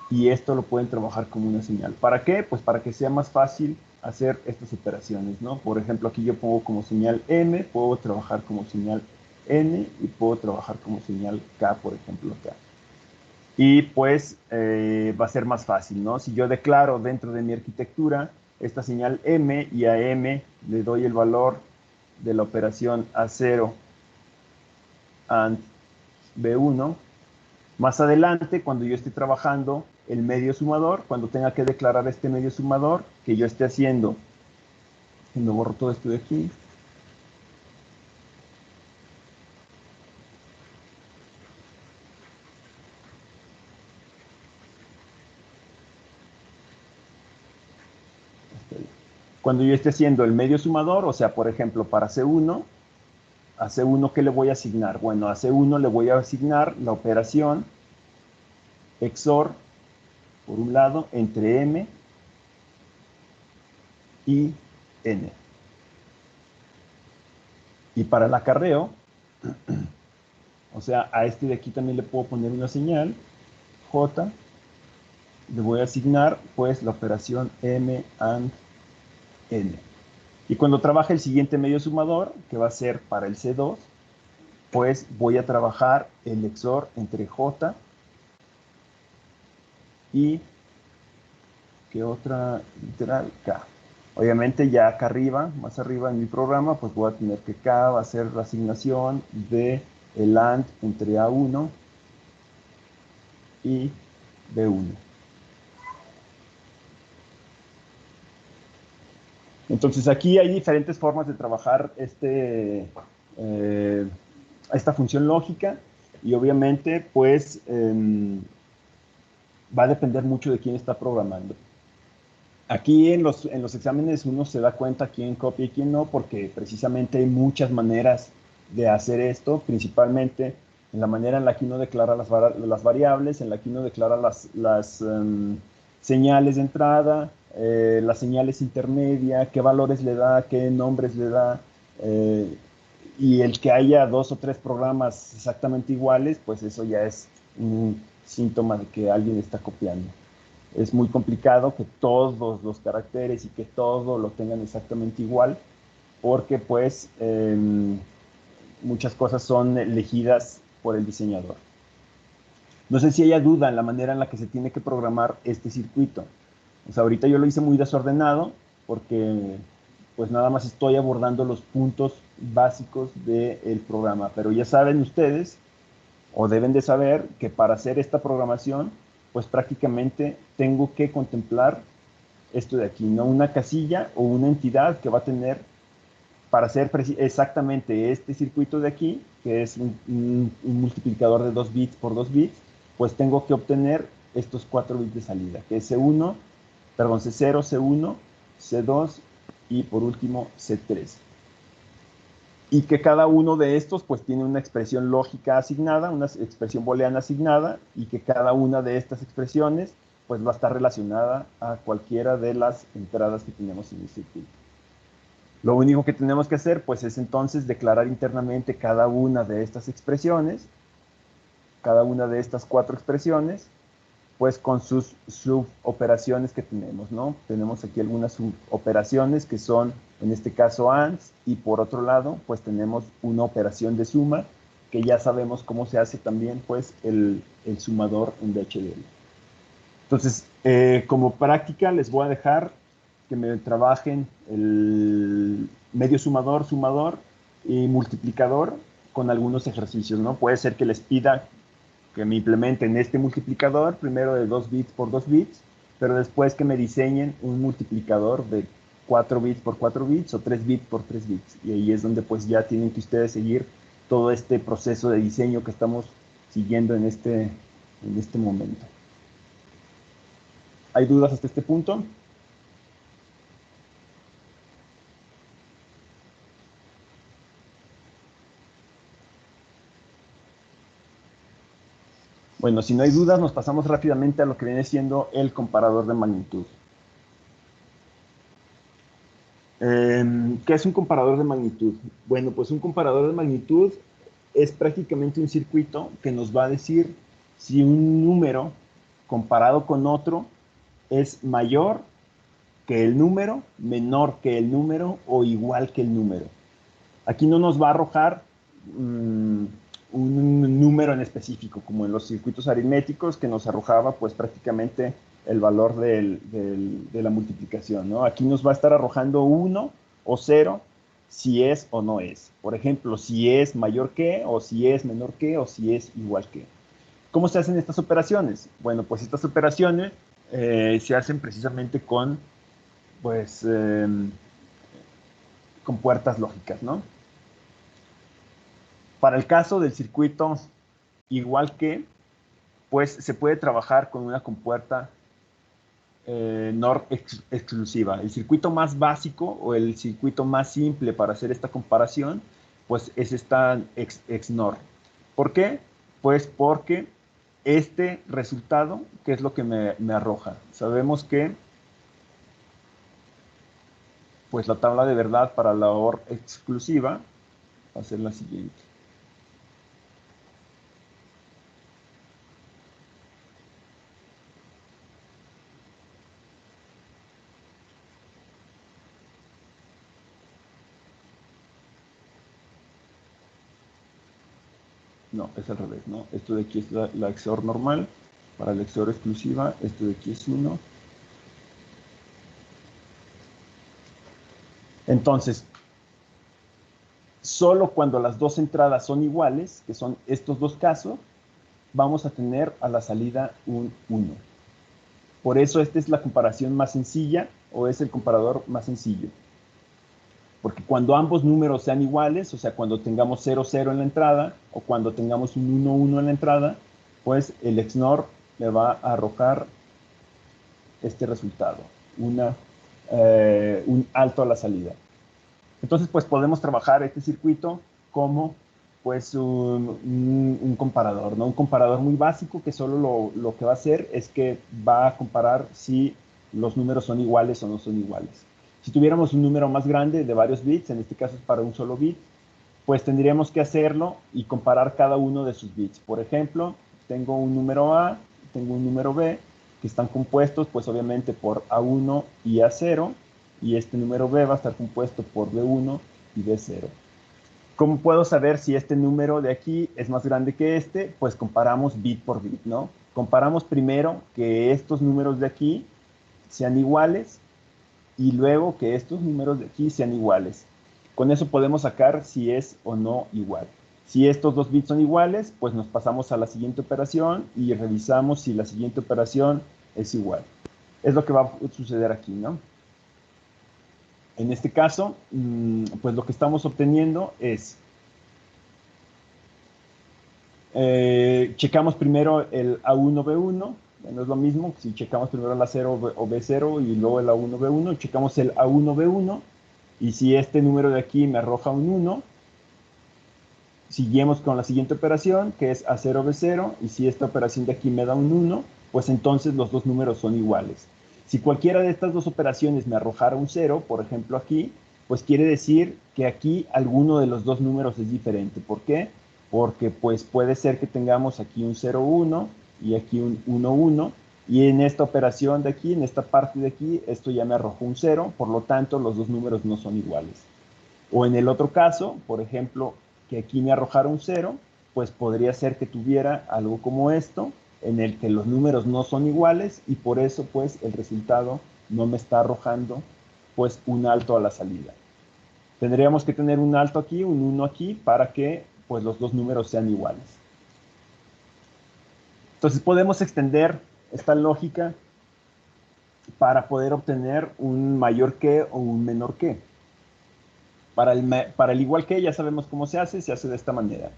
y esto lo pueden trabajar como una señal. ¿Para qué? Pues para que sea más fácil hacer estas operaciones, ¿no? Por ejemplo, aquí yo pongo como señal M, puedo trabajar como señal N, y puedo trabajar como señal K, por ejemplo, acá. Y pues va a ser más fácil, ¿no? Si yo declaro dentro de mi arquitectura esta señal M y a M le doy el valor de la operación A0 AND B1, más adelante, cuando yo esté trabajando el medio sumador, cuando tenga que declarar este medio sumador, que yo esté haciendo, y me borro todo esto de aquí, cuando yo esté haciendo el medio sumador, o sea, por ejemplo, para C1, a C1, ¿qué le voy a asignar? Bueno, a C1 le voy a asignar la operación XOR, por un lado, entre M y N. Y para el acarreo, o sea, a este de aquí también le puedo poner una señal, J, le voy a asignar, pues, la operación M AND N. Y cuando trabaje el siguiente medio sumador, que va a ser para el C2, pues voy a trabajar el XOR entre J y, ¿qué otra literal? K. Obviamente ya acá arriba, más arriba en mi programa, pues voy a tener que K va a ser la asignación de el AND entre A1 y B1. Entonces aquí hay diferentes formas de trabajar esta función lógica y obviamente pues va a depender mucho de quién está programando. Aquí en los exámenes uno se da cuenta quién copia y quién no, porque precisamente hay muchas maneras de hacer esto, principalmente en la manera en la que uno declara las variables, en la que uno declara las señales de entrada, las señales intermedias, qué valores le da, qué nombres le da, y el que haya 2 o 3 programas exactamente iguales, pues eso ya es un síntoma de que alguien está copiando. Es muy complicado que todos los caracteres y que todo lo tengan exactamente igual, porque pues muchas cosas son elegidas por el diseñador. No sé si haya duda en la manera en la que se tiene que programar este circuito. O sea, ahorita yo lo hice muy desordenado porque pues nada más estoy abordando los puntos básicos del programa, pero ya saben ustedes o deben de saber que para hacer esta programación pues prácticamente tengo que contemplar esto de aquí, ¿no? Una casilla o una entidad que va a tener para hacer exactamente este circuito de aquí, que es un multiplicador de 2 bits por 2 bits, pues tengo que obtener estos 4 bits de salida, que es C1, perdón, C0, C1, C2 y por último C3. Y que cada uno de estos pues tiene una expresión lógica asignada, una expresión booleana asignada, y que cada una de estas expresiones pues va a estar relacionada a cualquiera de las entradas que tenemos en el circuito. Lo único que tenemos que hacer pues es entonces declarar internamente cada una de estas expresiones, cada una de estas 4 expresiones, pues con sus suboperaciones que tenemos, ¿no? Tenemos aquí algunas suboperaciones que son, en este caso, ANDs, y por otro lado, pues tenemos una operación de suma, que ya sabemos cómo se hace también, pues, el sumador en DHL. Entonces, como práctica, les voy a dejar que me trabajen el medio sumador, sumador y multiplicador con algunos ejercicios, ¿no? Puede ser que les pida que me implementen este multiplicador, primero de 2 bits por 2 bits, pero después que me diseñen un multiplicador de 4 bits por 4 bits o 3 bits por 3 bits. Y ahí es donde pues ya tienen que ustedes seguir todo este proceso de diseño que estamos siguiendo en este momento. ¿Hay dudas hasta este punto? Bueno, si no hay dudas, nos pasamos rápidamente a lo que viene siendo el comparador de magnitud. ¿Qué es un comparador de magnitud? Bueno, pues un comparador de magnitud es prácticamente un circuito que nos va a decir si un número comparado con otro es mayor que el número, menor que el número o igual que el número. Aquí no nos va a arrojar un número en específico, como en los circuitos aritméticos que nos arrojaba pues prácticamente el valor de la multiplicación, ¿no? Aquí nos va a estar arrojando 1 o 0 si es o no es. Por ejemplo, si es mayor que, o si es menor que, o si es igual que. ¿Cómo se hacen estas operaciones? Bueno, pues estas operaciones se hacen precisamente pues, con puertas lógicas, ¿no? Para el caso del circuito igual que, pues se puede trabajar con una compuerta NOR exclusiva. El circuito más básico o el circuito más simple para hacer esta comparación, pues es esta XNOR. ¿Por qué? Pues porque este resultado, ¿qué es lo que me arroja? Sabemos que pues la tabla de verdad para la OR exclusiva va a ser la siguiente. No, es al revés, ¿no? Esto de aquí es la XOR normal. Para la XOR exclusiva, esto de aquí es 1. Entonces, solo cuando las dos entradas son iguales, que son estos dos casos, vamos a tener a la salida un 1. Por eso esta es la comparación más sencilla, o es el comparador más sencillo. Porque cuando ambos números sean iguales, o sea, cuando tengamos 0, 0 en la entrada, o cuando tengamos un 1, 1 en la entrada, pues el XNOR le va a arrojar este resultado, un alto a la salida. Entonces, pues podemos trabajar este circuito como pues un comparador, ¿no? Un comparador muy básico que solo lo que va a hacer es que va a comparar si los números son iguales o no son iguales. Si tuviéramos un número más grande de varios bits, en este caso es para un solo bit, pues tendríamos que hacerlo y comparar cada uno de sus bits. Por ejemplo, tengo un número A, tengo un número B, que están compuestos pues obviamente por A1 y A0, y este número B va a estar compuesto por B1 y B0. ¿Cómo puedo saber si este número de aquí es más grande que este? Pues comparamos bit por bit, ¿no? Comparamos primero que estos números de aquí sean iguales y luego que estos números de aquí sean iguales. Con eso podemos sacar si es o no igual. Si estos dos bits son iguales, pues nos pasamos a la siguiente operación y revisamos si la siguiente operación es igual. Es lo que va a suceder aquí, ¿no? En este caso, pues lo que estamos obteniendo es, checamos primero el A1B1, no es lo mismo, si checamos primero el A0 o B0 y luego el A1B1, checamos el A1B1, y si este número de aquí me arroja un 1, seguimos con la siguiente operación, que es A0B0, y si esta operación de aquí me da un 1, pues entonces los dos números son iguales. Si cualquiera de estas dos operaciones me arrojara un 0, por ejemplo aquí, pues quiere decir que aquí alguno de los dos números es diferente. ¿Por qué? Porque pues puede ser que tengamos aquí un 0, 1 y aquí un 1, 1, y en esta operación de aquí, en esta parte de aquí, esto ya me arrojó un 0, por lo tanto los dos números no son iguales. O en el otro caso, por ejemplo, que aquí me arrojara un 0, pues podría ser que tuviera algo como esto, en el que los números no son iguales y por eso pues el resultado no me está arrojando pues un alto a la salida. Tendríamos que tener un alto aquí, un 1 aquí, para que pues los dos números sean iguales. Entonces podemos extender esta lógica para poder obtener un mayor que o un menor que. Para el igual que ya sabemos cómo se hace de esta manera.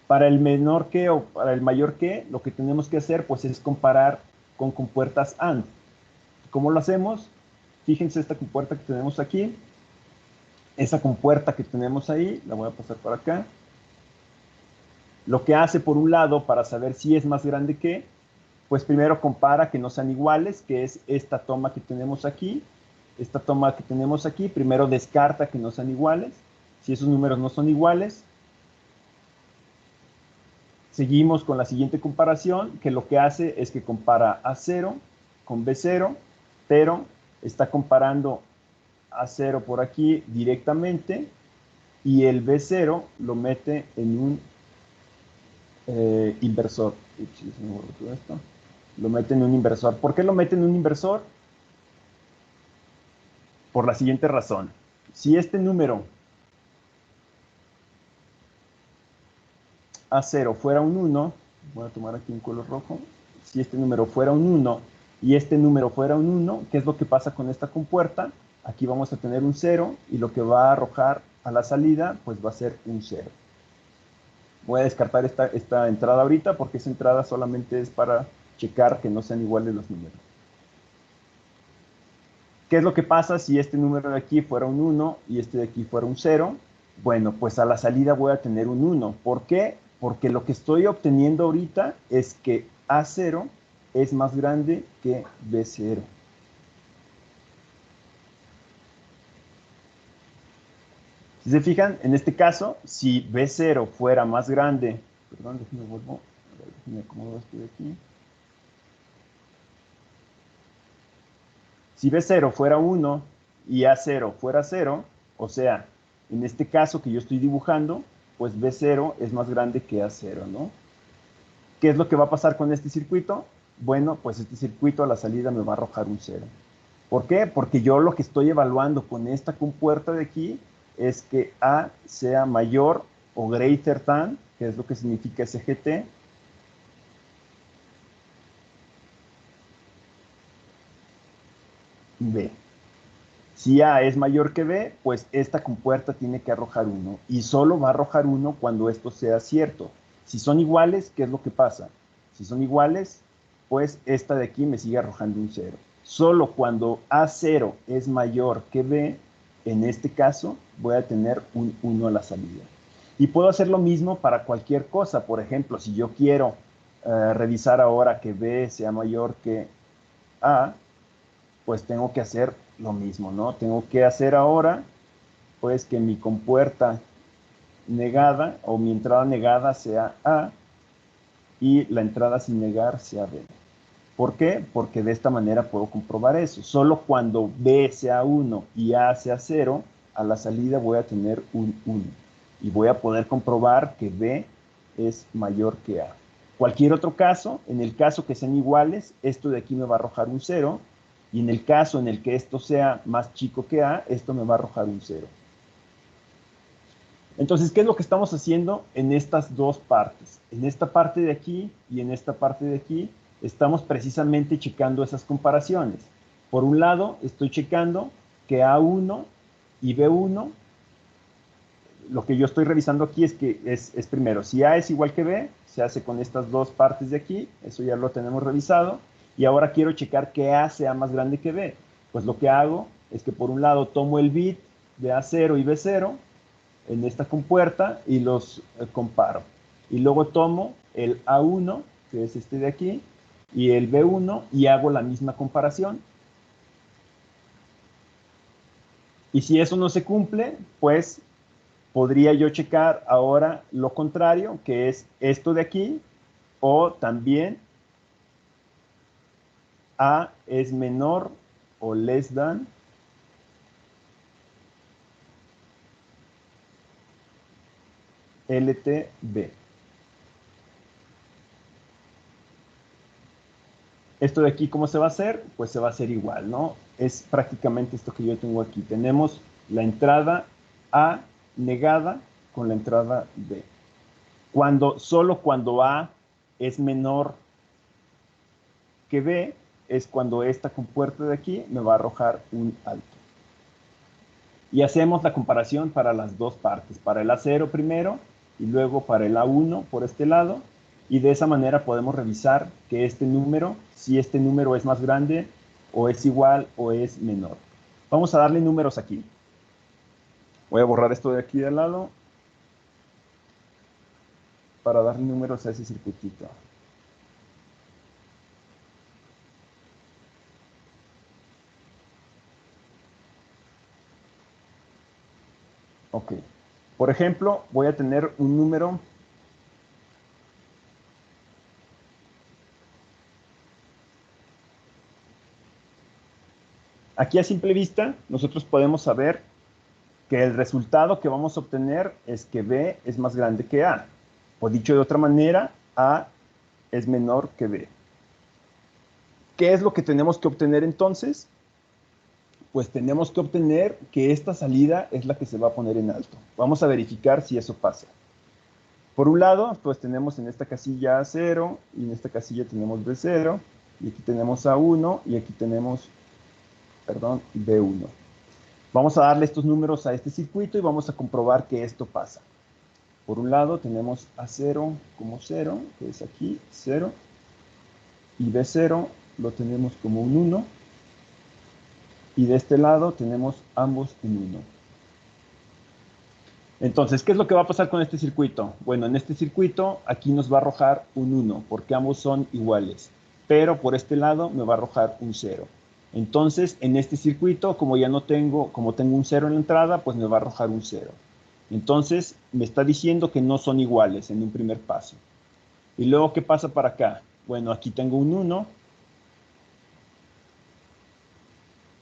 Para el menor que o para el mayor que, lo que tenemos que hacer pues es comparar con compuertas AND. ¿Cómo lo hacemos? Fíjense esta compuerta que tenemos aquí. Esa compuerta que tenemos ahí, la voy a pasar por acá. Lo que hace por un lado para saber si es más grande que, pues primero compara que no sean iguales, que es esta toma que tenemos aquí. Esta toma que tenemos aquí, primero descarta que no sean iguales. Si esos números no son iguales, seguimos con la siguiente comparación, que lo que hace es que compara A0 con B0, pero está comparando A0 por aquí directamente y el B0 lo mete en un inversor. Lo mete en un inversor. ¿Por qué lo mete en un inversor? Por la siguiente razón. Si este número A0 fuera un 1, voy a tomar aquí un color rojo, si este número fuera un 1 y este número fuera un 1, ¿qué es lo que pasa con esta compuerta? Aquí vamos a tener un 0 y lo que va a arrojar a la salida pues va a ser un 0. Voy a descartar esta entrada ahorita porque esa entrada solamente es para checar que no sean iguales los números. ¿Qué es lo que pasa si este número de aquí fuera un 1 y este de aquí fuera un 0? Bueno, pues a la salida voy a tener un 1. ¿Por qué? Porque lo que estoy obteniendo ahorita es que A0 es más grande que B0. Si se fijan, en este caso, si B0 fuera más grande, perdón, déjenme vuelvo, déjenme acomodo esto de aquí. Si B0 fuera 1 y A0 fuera 0, o sea, en este caso que yo estoy dibujando, pues B0 es más grande que A0, ¿no? ¿Qué es lo que va a pasar con este circuito? Bueno, pues este circuito a la salida me va a arrojar un 0. ¿Por qué? Porque yo lo que estoy evaluando con esta compuerta de aquí es que A sea mayor o greater than, que es lo que significa SGT, B. Si A es mayor que B, pues esta compuerta tiene que arrojar 1. Y solo va a arrojar 1 cuando esto sea cierto. Si son iguales, ¿qué es lo que pasa? Si son iguales, pues esta de aquí me sigue arrojando un 0. Solo cuando A0 es mayor que B, en este caso, voy a tener un 1 a la salida. Y puedo hacer lo mismo para cualquier cosa. Por ejemplo, si yo quiero revisar ahora que B sea mayor que A, pues tengo que hacer lo mismo, ¿no? Tengo que hacer ahora, pues, que mi compuerta negada o mi entrada negada sea A y la entrada sin negar sea B. ¿Por qué? Porque de esta manera puedo comprobar eso. Solo cuando B sea 1 y A sea 0, a la salida voy a tener un 1. Y voy a poder comprobar que B es mayor que A. Cualquier otro caso, en el caso que sean iguales, esto de aquí me va a arrojar un 0. Y en el caso en el que esto sea más chico que A, esto me va a arrojar un 0. Entonces, ¿qué es lo que estamos haciendo en estas dos partes? En esta parte de aquí y en esta parte de aquí, estamos precisamente checando esas comparaciones. Por un lado, estoy checando que A1 y B1, lo que yo estoy revisando aquí es que es primero, si A es igual que B, se hace con estas dos partes de aquí, eso ya lo tenemos revisado, y ahora quiero checar que A sea más grande que B. Pues lo que hago es que por un lado tomo el bit de A0 y B0 en esta compuerta y los comparo. Y luego tomo el A1, que es este de aquí, y el B1 y hago la misma comparación. Y si eso no se cumple, pues podría yo checar ahora lo contrario, que es esto de aquí, o también A es menor o less than LTB. Esto de aquí, ¿cómo se va a hacer? Pues se va a hacer igual, ¿no? Es prácticamente esto que yo tengo aquí. Tenemos la entrada A negada con la entrada B. Solo cuando A es menor que B, es cuando esta compuerta de aquí me va a arrojar un alto. Y hacemos la comparación para las dos partes, para el A0 primero y luego para el A1 por este lado. Y de esa manera podemos revisar que este número, si este número es más grande o es igual o es menor. Vamos a darle números aquí. Voy a borrar esto de aquí de al lado para darle números a ese circuitito. Ok. Por ejemplo, voy a tener un número. Aquí a simple vista, nosotros podemos saber que el resultado que vamos a obtener es que B es más grande que A. O dicho de otra manera, A es menor que B. ¿Qué es lo que tenemos que obtener entonces? Pues tenemos que obtener que esta salida es la que se va a poner en alto. Vamos a verificar si eso pasa. Por un lado, pues tenemos en esta casilla A0 y en esta casilla tenemos B0 y aquí tenemos A1 y aquí tenemos, perdón, B1. Vamos a darle estos números a este circuito y vamos a comprobar que esto pasa. Por un lado tenemos A0 como 0, que es aquí, 0, y B0 lo tenemos como un 1, y de este lado tenemos ambos en 1. Entonces, ¿qué es lo que va a pasar con este circuito? Bueno, en este circuito aquí nos va a arrojar un 1, porque ambos son iguales, pero por este lado me va a arrojar un 0. Entonces, en este circuito, como tengo un 0 en la entrada, pues me va a arrojar un 0. Entonces, me está diciendo que no son iguales en un primer paso. Y luego, ¿qué pasa para acá? Bueno, aquí tengo un 1.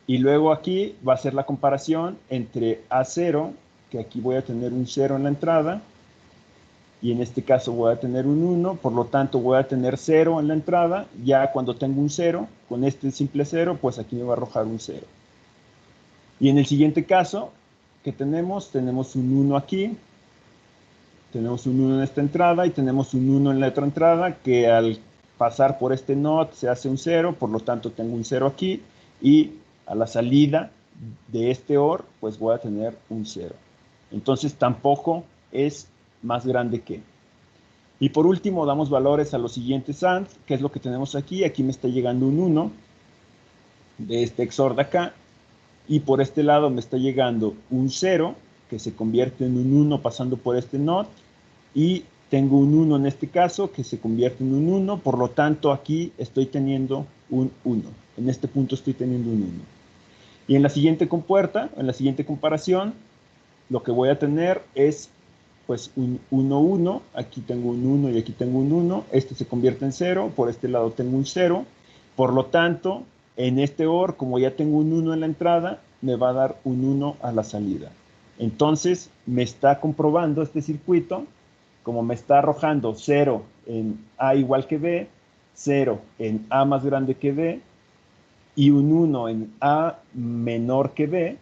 Y luego aquí va a ser la comparación entre A0, que aquí voy a tener un 0 en la entrada, y en este caso voy a tener un 1, por lo tanto voy a tener 0 en la entrada. Ya cuando tengo un 0, con este simple 0, pues aquí me va a arrojar un 0. Y en el siguiente caso que tenemos un 1 aquí, tenemos un 1 en esta entrada y tenemos un 1 en la otra entrada, que al pasar por este NOT se hace un 0, por lo tanto tengo un 0 aquí, y a la salida de este OR, pues voy a tener un 0. Entonces tampoco es más grande que. Y por último damos valores a los siguientes AND, que es lo que tenemos aquí. Aquí me está llegando un 1 de este XOR de acá, y por este lado me está llegando un 0, que se convierte en un 1 pasando por este NOT, y tengo un 1 en este caso, que se convierte en un 1, por lo tanto aquí estoy teniendo un 1. En este punto estoy teniendo un 1. Y en la siguiente compuerta, en la siguiente comparación, lo que voy a tener es pues un 1, 1, aquí tengo un 1 y aquí tengo un 1, este se convierte en 0, por este lado tengo un 0, por lo tanto, en este OR, como ya tengo un 1 en la entrada, me va a dar un 1 a la salida. Entonces, me está comprobando este circuito, como me está arrojando 0 en A igual que B, 0 en A más grande que B, y un 1 en A menor que B,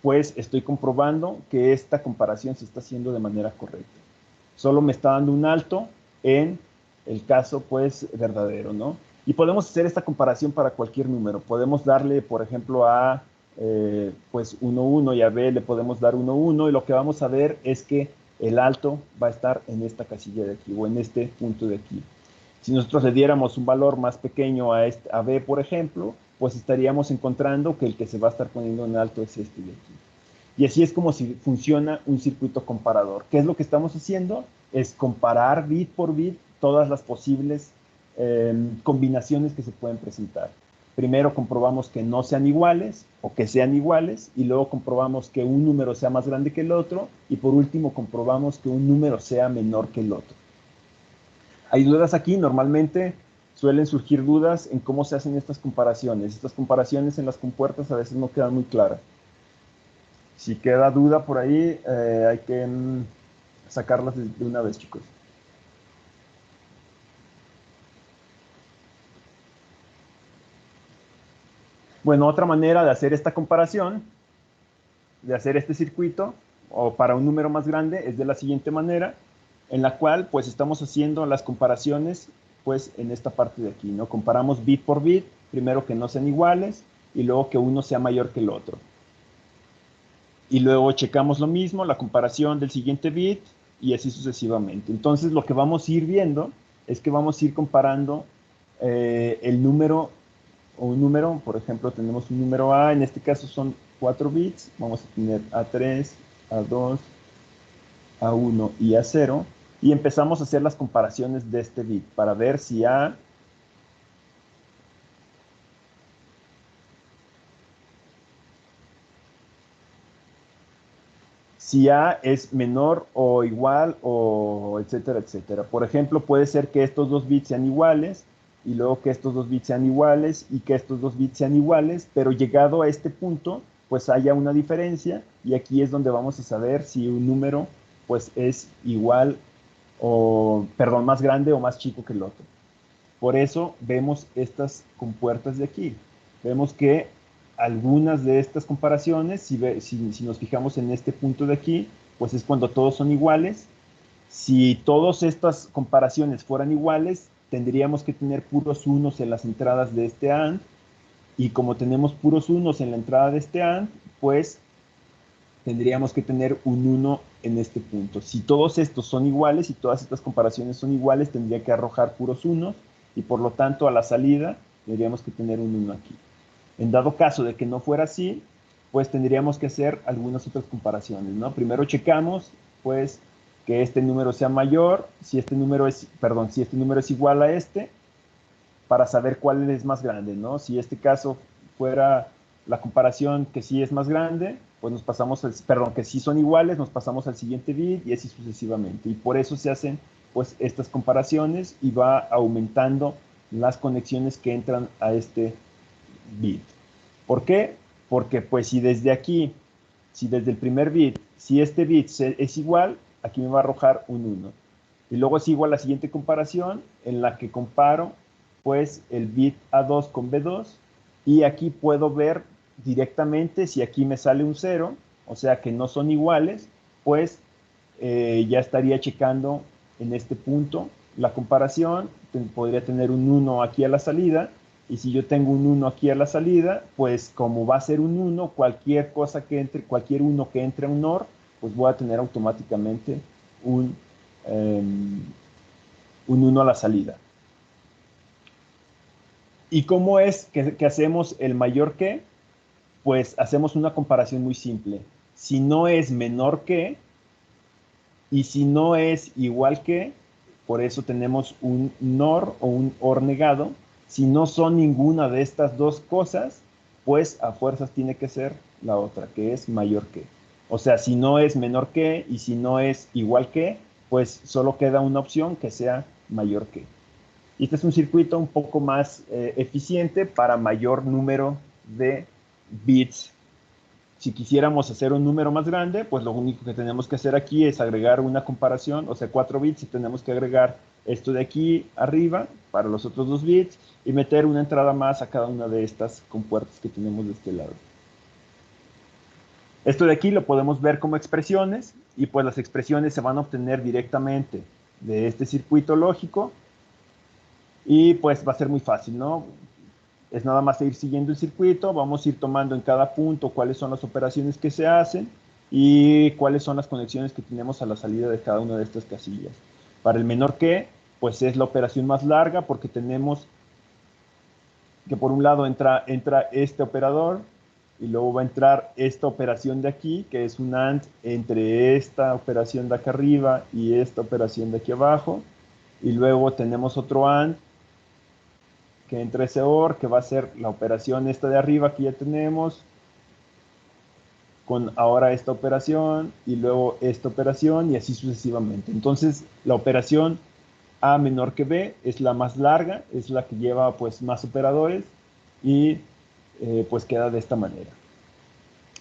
pues estoy comprobando que esta comparación se está haciendo de manera correcta. Solo me está dando un alto en el caso, pues, verdadero, ¿no? Y podemos hacer esta comparación para cualquier número. Podemos darle, por ejemplo, a, pues, 1, 1 y a B le podemos dar 1, 1, y lo que vamos a ver es que el alto va a estar en esta casilla de aquí, o en este punto de aquí. Si nosotros le diéramos un valor más pequeño a B, por ejemplo, pues estaríamos encontrando que el que se va a estar poniendo en alto es este de aquí. Y así es como si funciona un circuito comparador. ¿Qué es lo que estamos haciendo? Es comparar bit por bit todas las posibles combinaciones que se pueden presentar. Primero comprobamos que no sean iguales o que sean iguales, y luego comprobamos que un número sea más grande que el otro, y por último comprobamos que un número sea menor que el otro. ¿Hay dudas aquí? Normalmente suelen surgir dudas en cómo se hacen estas comparaciones. Estas comparaciones en las compuertas a veces no quedan muy claras. Si queda duda por ahí, hay que sacarlas de una vez, chicos. Bueno, otra manera de hacer esta comparación, de hacer este circuito, o para un número más grande, es de la siguiente manera, en la cual pues estamos haciendo las comparaciones pues en esta parte de aquí, ¿no? Comparamos bit por bit, primero que no sean iguales, y luego que uno sea mayor que el otro. Y luego checamos lo mismo, la comparación del siguiente bit, y así sucesivamente. Entonces lo que vamos a ir viendo es que vamos a ir comparando el número, o un número, por ejemplo, tenemos un número A, en este caso son 4 bits, vamos a tener A3, A2, A1 y A0, y empezamos a hacer las comparaciones de este bit para ver si A es menor o igual, o etcétera, etcétera. Por ejemplo, puede ser que estos dos bits sean iguales, y luego que estos dos bits sean iguales, y que estos dos bits sean iguales, pero llegado a este punto, pues haya una diferencia, y aquí es donde vamos a saber si un número pues es igual, o, perdón, más grande o más chico que el otro. Por eso vemos estas compuertas de aquí. Vemos que algunas de estas comparaciones, si nos fijamos en este punto de aquí, pues es cuando todos son iguales. Si todas estas comparaciones fueran iguales, tendríamos que tener puros unos en las entradas de este AND, y como tenemos puros unos en la entrada de este AND, pues tendríamos que tener un 1 en este punto. Si todos estos son iguales y todas estas comparaciones son iguales, tendría que arrojar puros unos, y por lo tanto a la salida tendríamos que tener un 1 aquí. En dado caso de que no fuera así, pues tendríamos que hacer algunas otras comparaciones, ¿no? Primero checamos, pues, que este número sea mayor, si este número es igual a este, para saber cuál es más grande, ¿no? Si este caso fuera la comparación que sí es más grande, pues nos pasamos, que sí son iguales, nos pasamos al siguiente bit, y así sucesivamente. Y por eso se hacen, pues, estas comparaciones, y va aumentando las conexiones que entran a este bit. ¿Por qué? Porque pues si desde aquí, si desde el primer bit, si este bit es igual, aquí me va a arrojar un 1. Y luego sigo a la siguiente comparación, en la que comparo, pues, el bit A2 con B2, y aquí puedo ver directamente si aquí me sale un 0, o sea que no son iguales, pues ya estaría checando en este punto la comparación, podría tener un 1 aquí a la salida, y si yo tengo un 1 aquí a la salida, pues como va a ser un 1, cualquier cosa que entre, cualquier 1 que entre a un OR, pues voy a tener automáticamente un 1 a la salida. ¿Y cómo es que hacemos el mayor que? Pues hacemos una comparación muy simple. Si no es menor que, y si no es igual que, por eso tenemos un NOR o un OR negado. Si no son ninguna de estas dos cosas, pues a fuerzas tiene que ser la otra, que es mayor que. O sea, si no es menor que y si no es igual que, pues solo queda una opción que sea mayor que. Y este es un circuito un poco más eficiente para mayor número de bits. Si quisiéramos hacer un número más grande, pues lo único que tenemos que hacer aquí es agregar una comparación, o sea, 4 bits, y tenemos que agregar esto de aquí arriba para los otros 2 bits y meter una entrada más a cada una de estas compuertas que tenemos de este lado. Esto de aquí lo podemos ver como expresiones, y pues las expresiones se van a obtener directamente de este circuito lógico, y pues va a ser muy fácil, ¿no? Es nada más ir siguiendo el circuito, vamos a ir tomando en cada punto cuáles son las operaciones que se hacen y cuáles son las conexiones que tenemos a la salida de cada una de estas casillas. Para el menor que, pues es la operación más larga, porque tenemos que por un lado entra este operador, y luego va a entrar esta operación de aquí, que es un AND entre esta operación de acá arriba y esta operación de aquí abajo, y luego tenemos otro AND que entra ese OR, que va a ser la operación esta de arriba que ya tenemos, con ahora esta operación, y luego esta operación, y así sucesivamente. Entonces, la operación A menor que B es la más larga, es la que lleva pues más operadores, y pues queda de esta manera.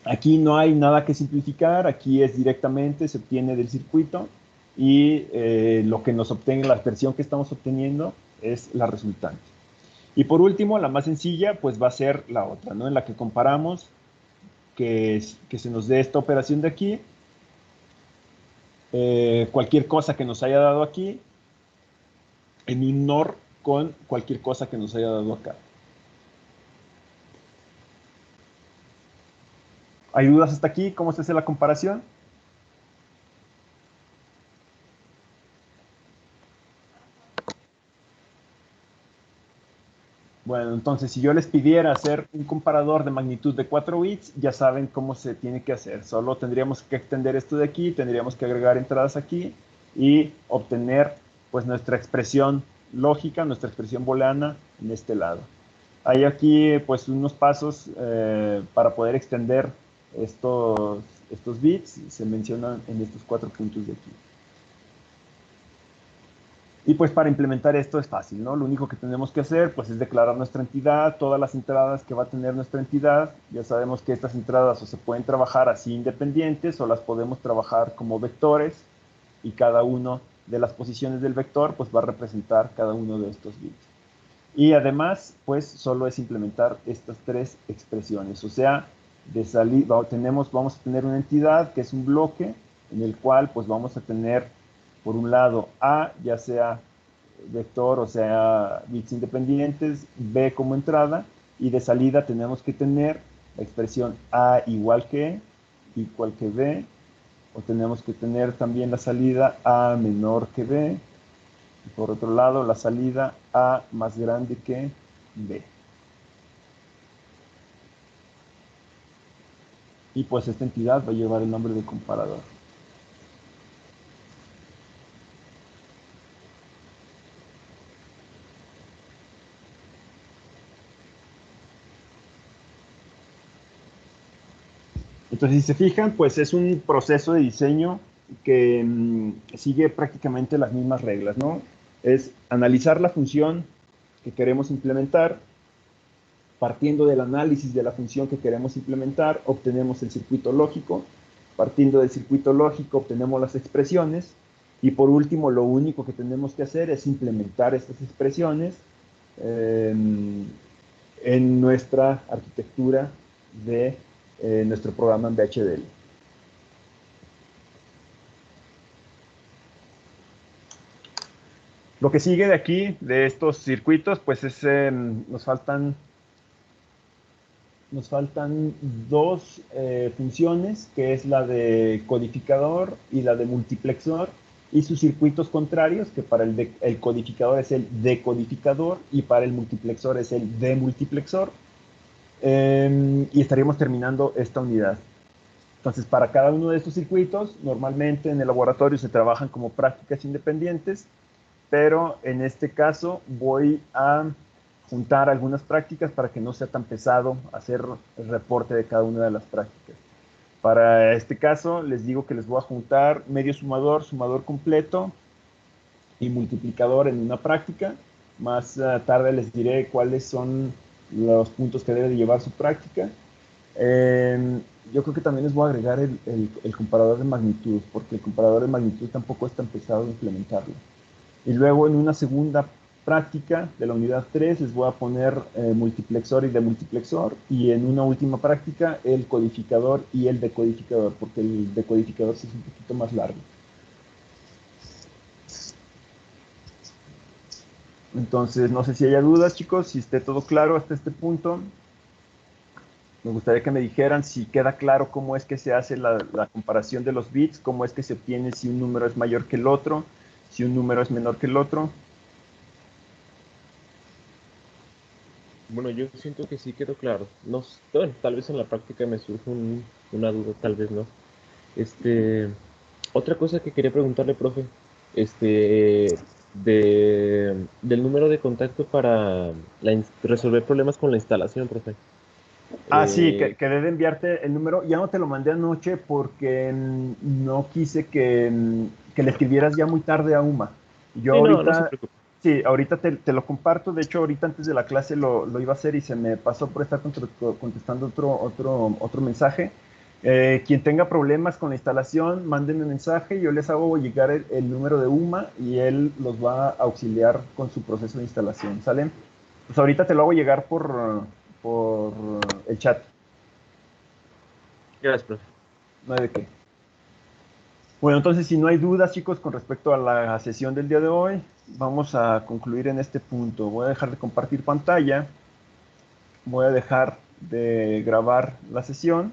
Aquí no hay nada que simplificar, aquí es directamente, se obtiene del circuito, y lo que nos obtiene, la expresión que estamos obteniendo, es la resultante. Y por último, la más sencilla, pues va a ser la otra, ¿no? En la que comparamos que se nos dé esta operación de aquí, cualquier cosa que nos haya dado aquí, en un NOR con cualquier cosa que nos haya dado acá. ¿Hay dudas hasta aquí? ¿Cómo se hace la comparación? Bueno, entonces, si yo les pidiera hacer un comparador de magnitud de 4 bits, ya saben cómo se tiene que hacer. Solo tendríamos que extender esto de aquí, tendríamos que agregar entradas aquí y obtener pues nuestra expresión lógica, nuestra expresión booleana en este lado. Hay aquí pues unos pasos para poder extender estos bits, se mencionan en estos 4 puntos de aquí. Y pues para implementar esto es fácil, ¿no? Lo único que tenemos que hacer pues es declarar nuestra entidad, todas las entradas que va a tener nuestra entidad. Ya sabemos que estas entradas o se pueden trabajar así independientes, o las podemos trabajar como vectores, y cada uno de las posiciones del vector pues va a representar cada uno de estos bits. Y además pues solo es implementar estas 3 expresiones, o sea, de salida vamos a tener una entidad que es un bloque en el cual pues vamos a tener por un lado A, ya sea vector o sea bits independientes, B como entrada, y de salida tenemos que tener la expresión A igual que B, o tenemos que tener también la salida A menor que B, y por otro lado la salida A más grande que B. Y pues esta entidad va a llevar el nombre de comparador. Entonces, si se fijan, pues es un proceso de diseño que sigue prácticamente las mismas reglas, ¿no? Es analizar la función que queremos implementar. Partiendo del análisis de la función que queremos implementar, obtenemos el circuito lógico, Partiendo del circuito lógico obtenemos las expresiones y por último lo único que tenemos que hacer es implementar estas expresiones en nuestra arquitectura de nuestro programa en VHDL. Lo que sigue de aquí, de estos circuitos, pues es, nos faltan dos funciones, que es la de codificador y la de multiplexor, y sus circuitos contrarios, que para el codificador es el decodificador y para el multiplexor es el demultiplexor. Y estaríamos terminando esta unidad. Entonces, para cada uno de estos circuitos, normalmente en el laboratorio se trabajan como prácticas independientes, pero en este caso voy a juntar algunas prácticas para que no sea tan pesado hacer el reporte de cada una de las prácticas. Para este caso, les digo que les voy a juntar medio sumador, sumador completo y multiplicador en una práctica. Más tarde les diré cuáles son los puntos que debe de llevar su práctica. Yo creo que también les voy a agregar el comparador de magnitud, porque el comparador de magnitud tampoco es tan pesado de implementarlo. Y luego en una segunda práctica de la unidad 3 les voy a poner multiplexor y demultiplexor, y en una última práctica el codificador y el decodificador, porque el decodificador sí es un poquito más largo. Entonces, no sé si haya dudas, chicos, si esté todo claro hasta este punto. Me gustaría que me dijeran si queda claro cómo es que se hace la comparación de los bits, cómo es que se obtiene si un número es mayor que el otro, si un número es menor que el otro. Bueno, yo siento que sí quedó claro. No, bueno, tal vez en la práctica me surge una duda, tal vez no. Otra cosa que quería preguntarle, profe, del número de contacto para resolver problemas con la instalación, profe. Ah, sí, que debe enviarte el número. Ya no te lo mandé anoche porque no quise que le escribieras ya muy tarde a Uma. Yo Sí, no se ahorita, preocupe. sí, ahorita te lo comparto. De hecho, ahorita antes de la clase lo iba a hacer y se me pasó por estar contestando otro mensaje. Quien tenga problemas con la instalación, mándenme un mensaje. Yo les hago llegar el número de Uma y él los va a auxiliar con su proceso de instalación. ¿Sale? Pues ahorita te lo hago llegar por el chat. Gracias, profe. No hay de qué. Bueno, entonces, si no hay dudas, chicos, con respecto a la sesión del día de hoy, vamos a concluir en este punto. Voy a dejar de compartir pantalla. Voy a dejar de grabar la sesión.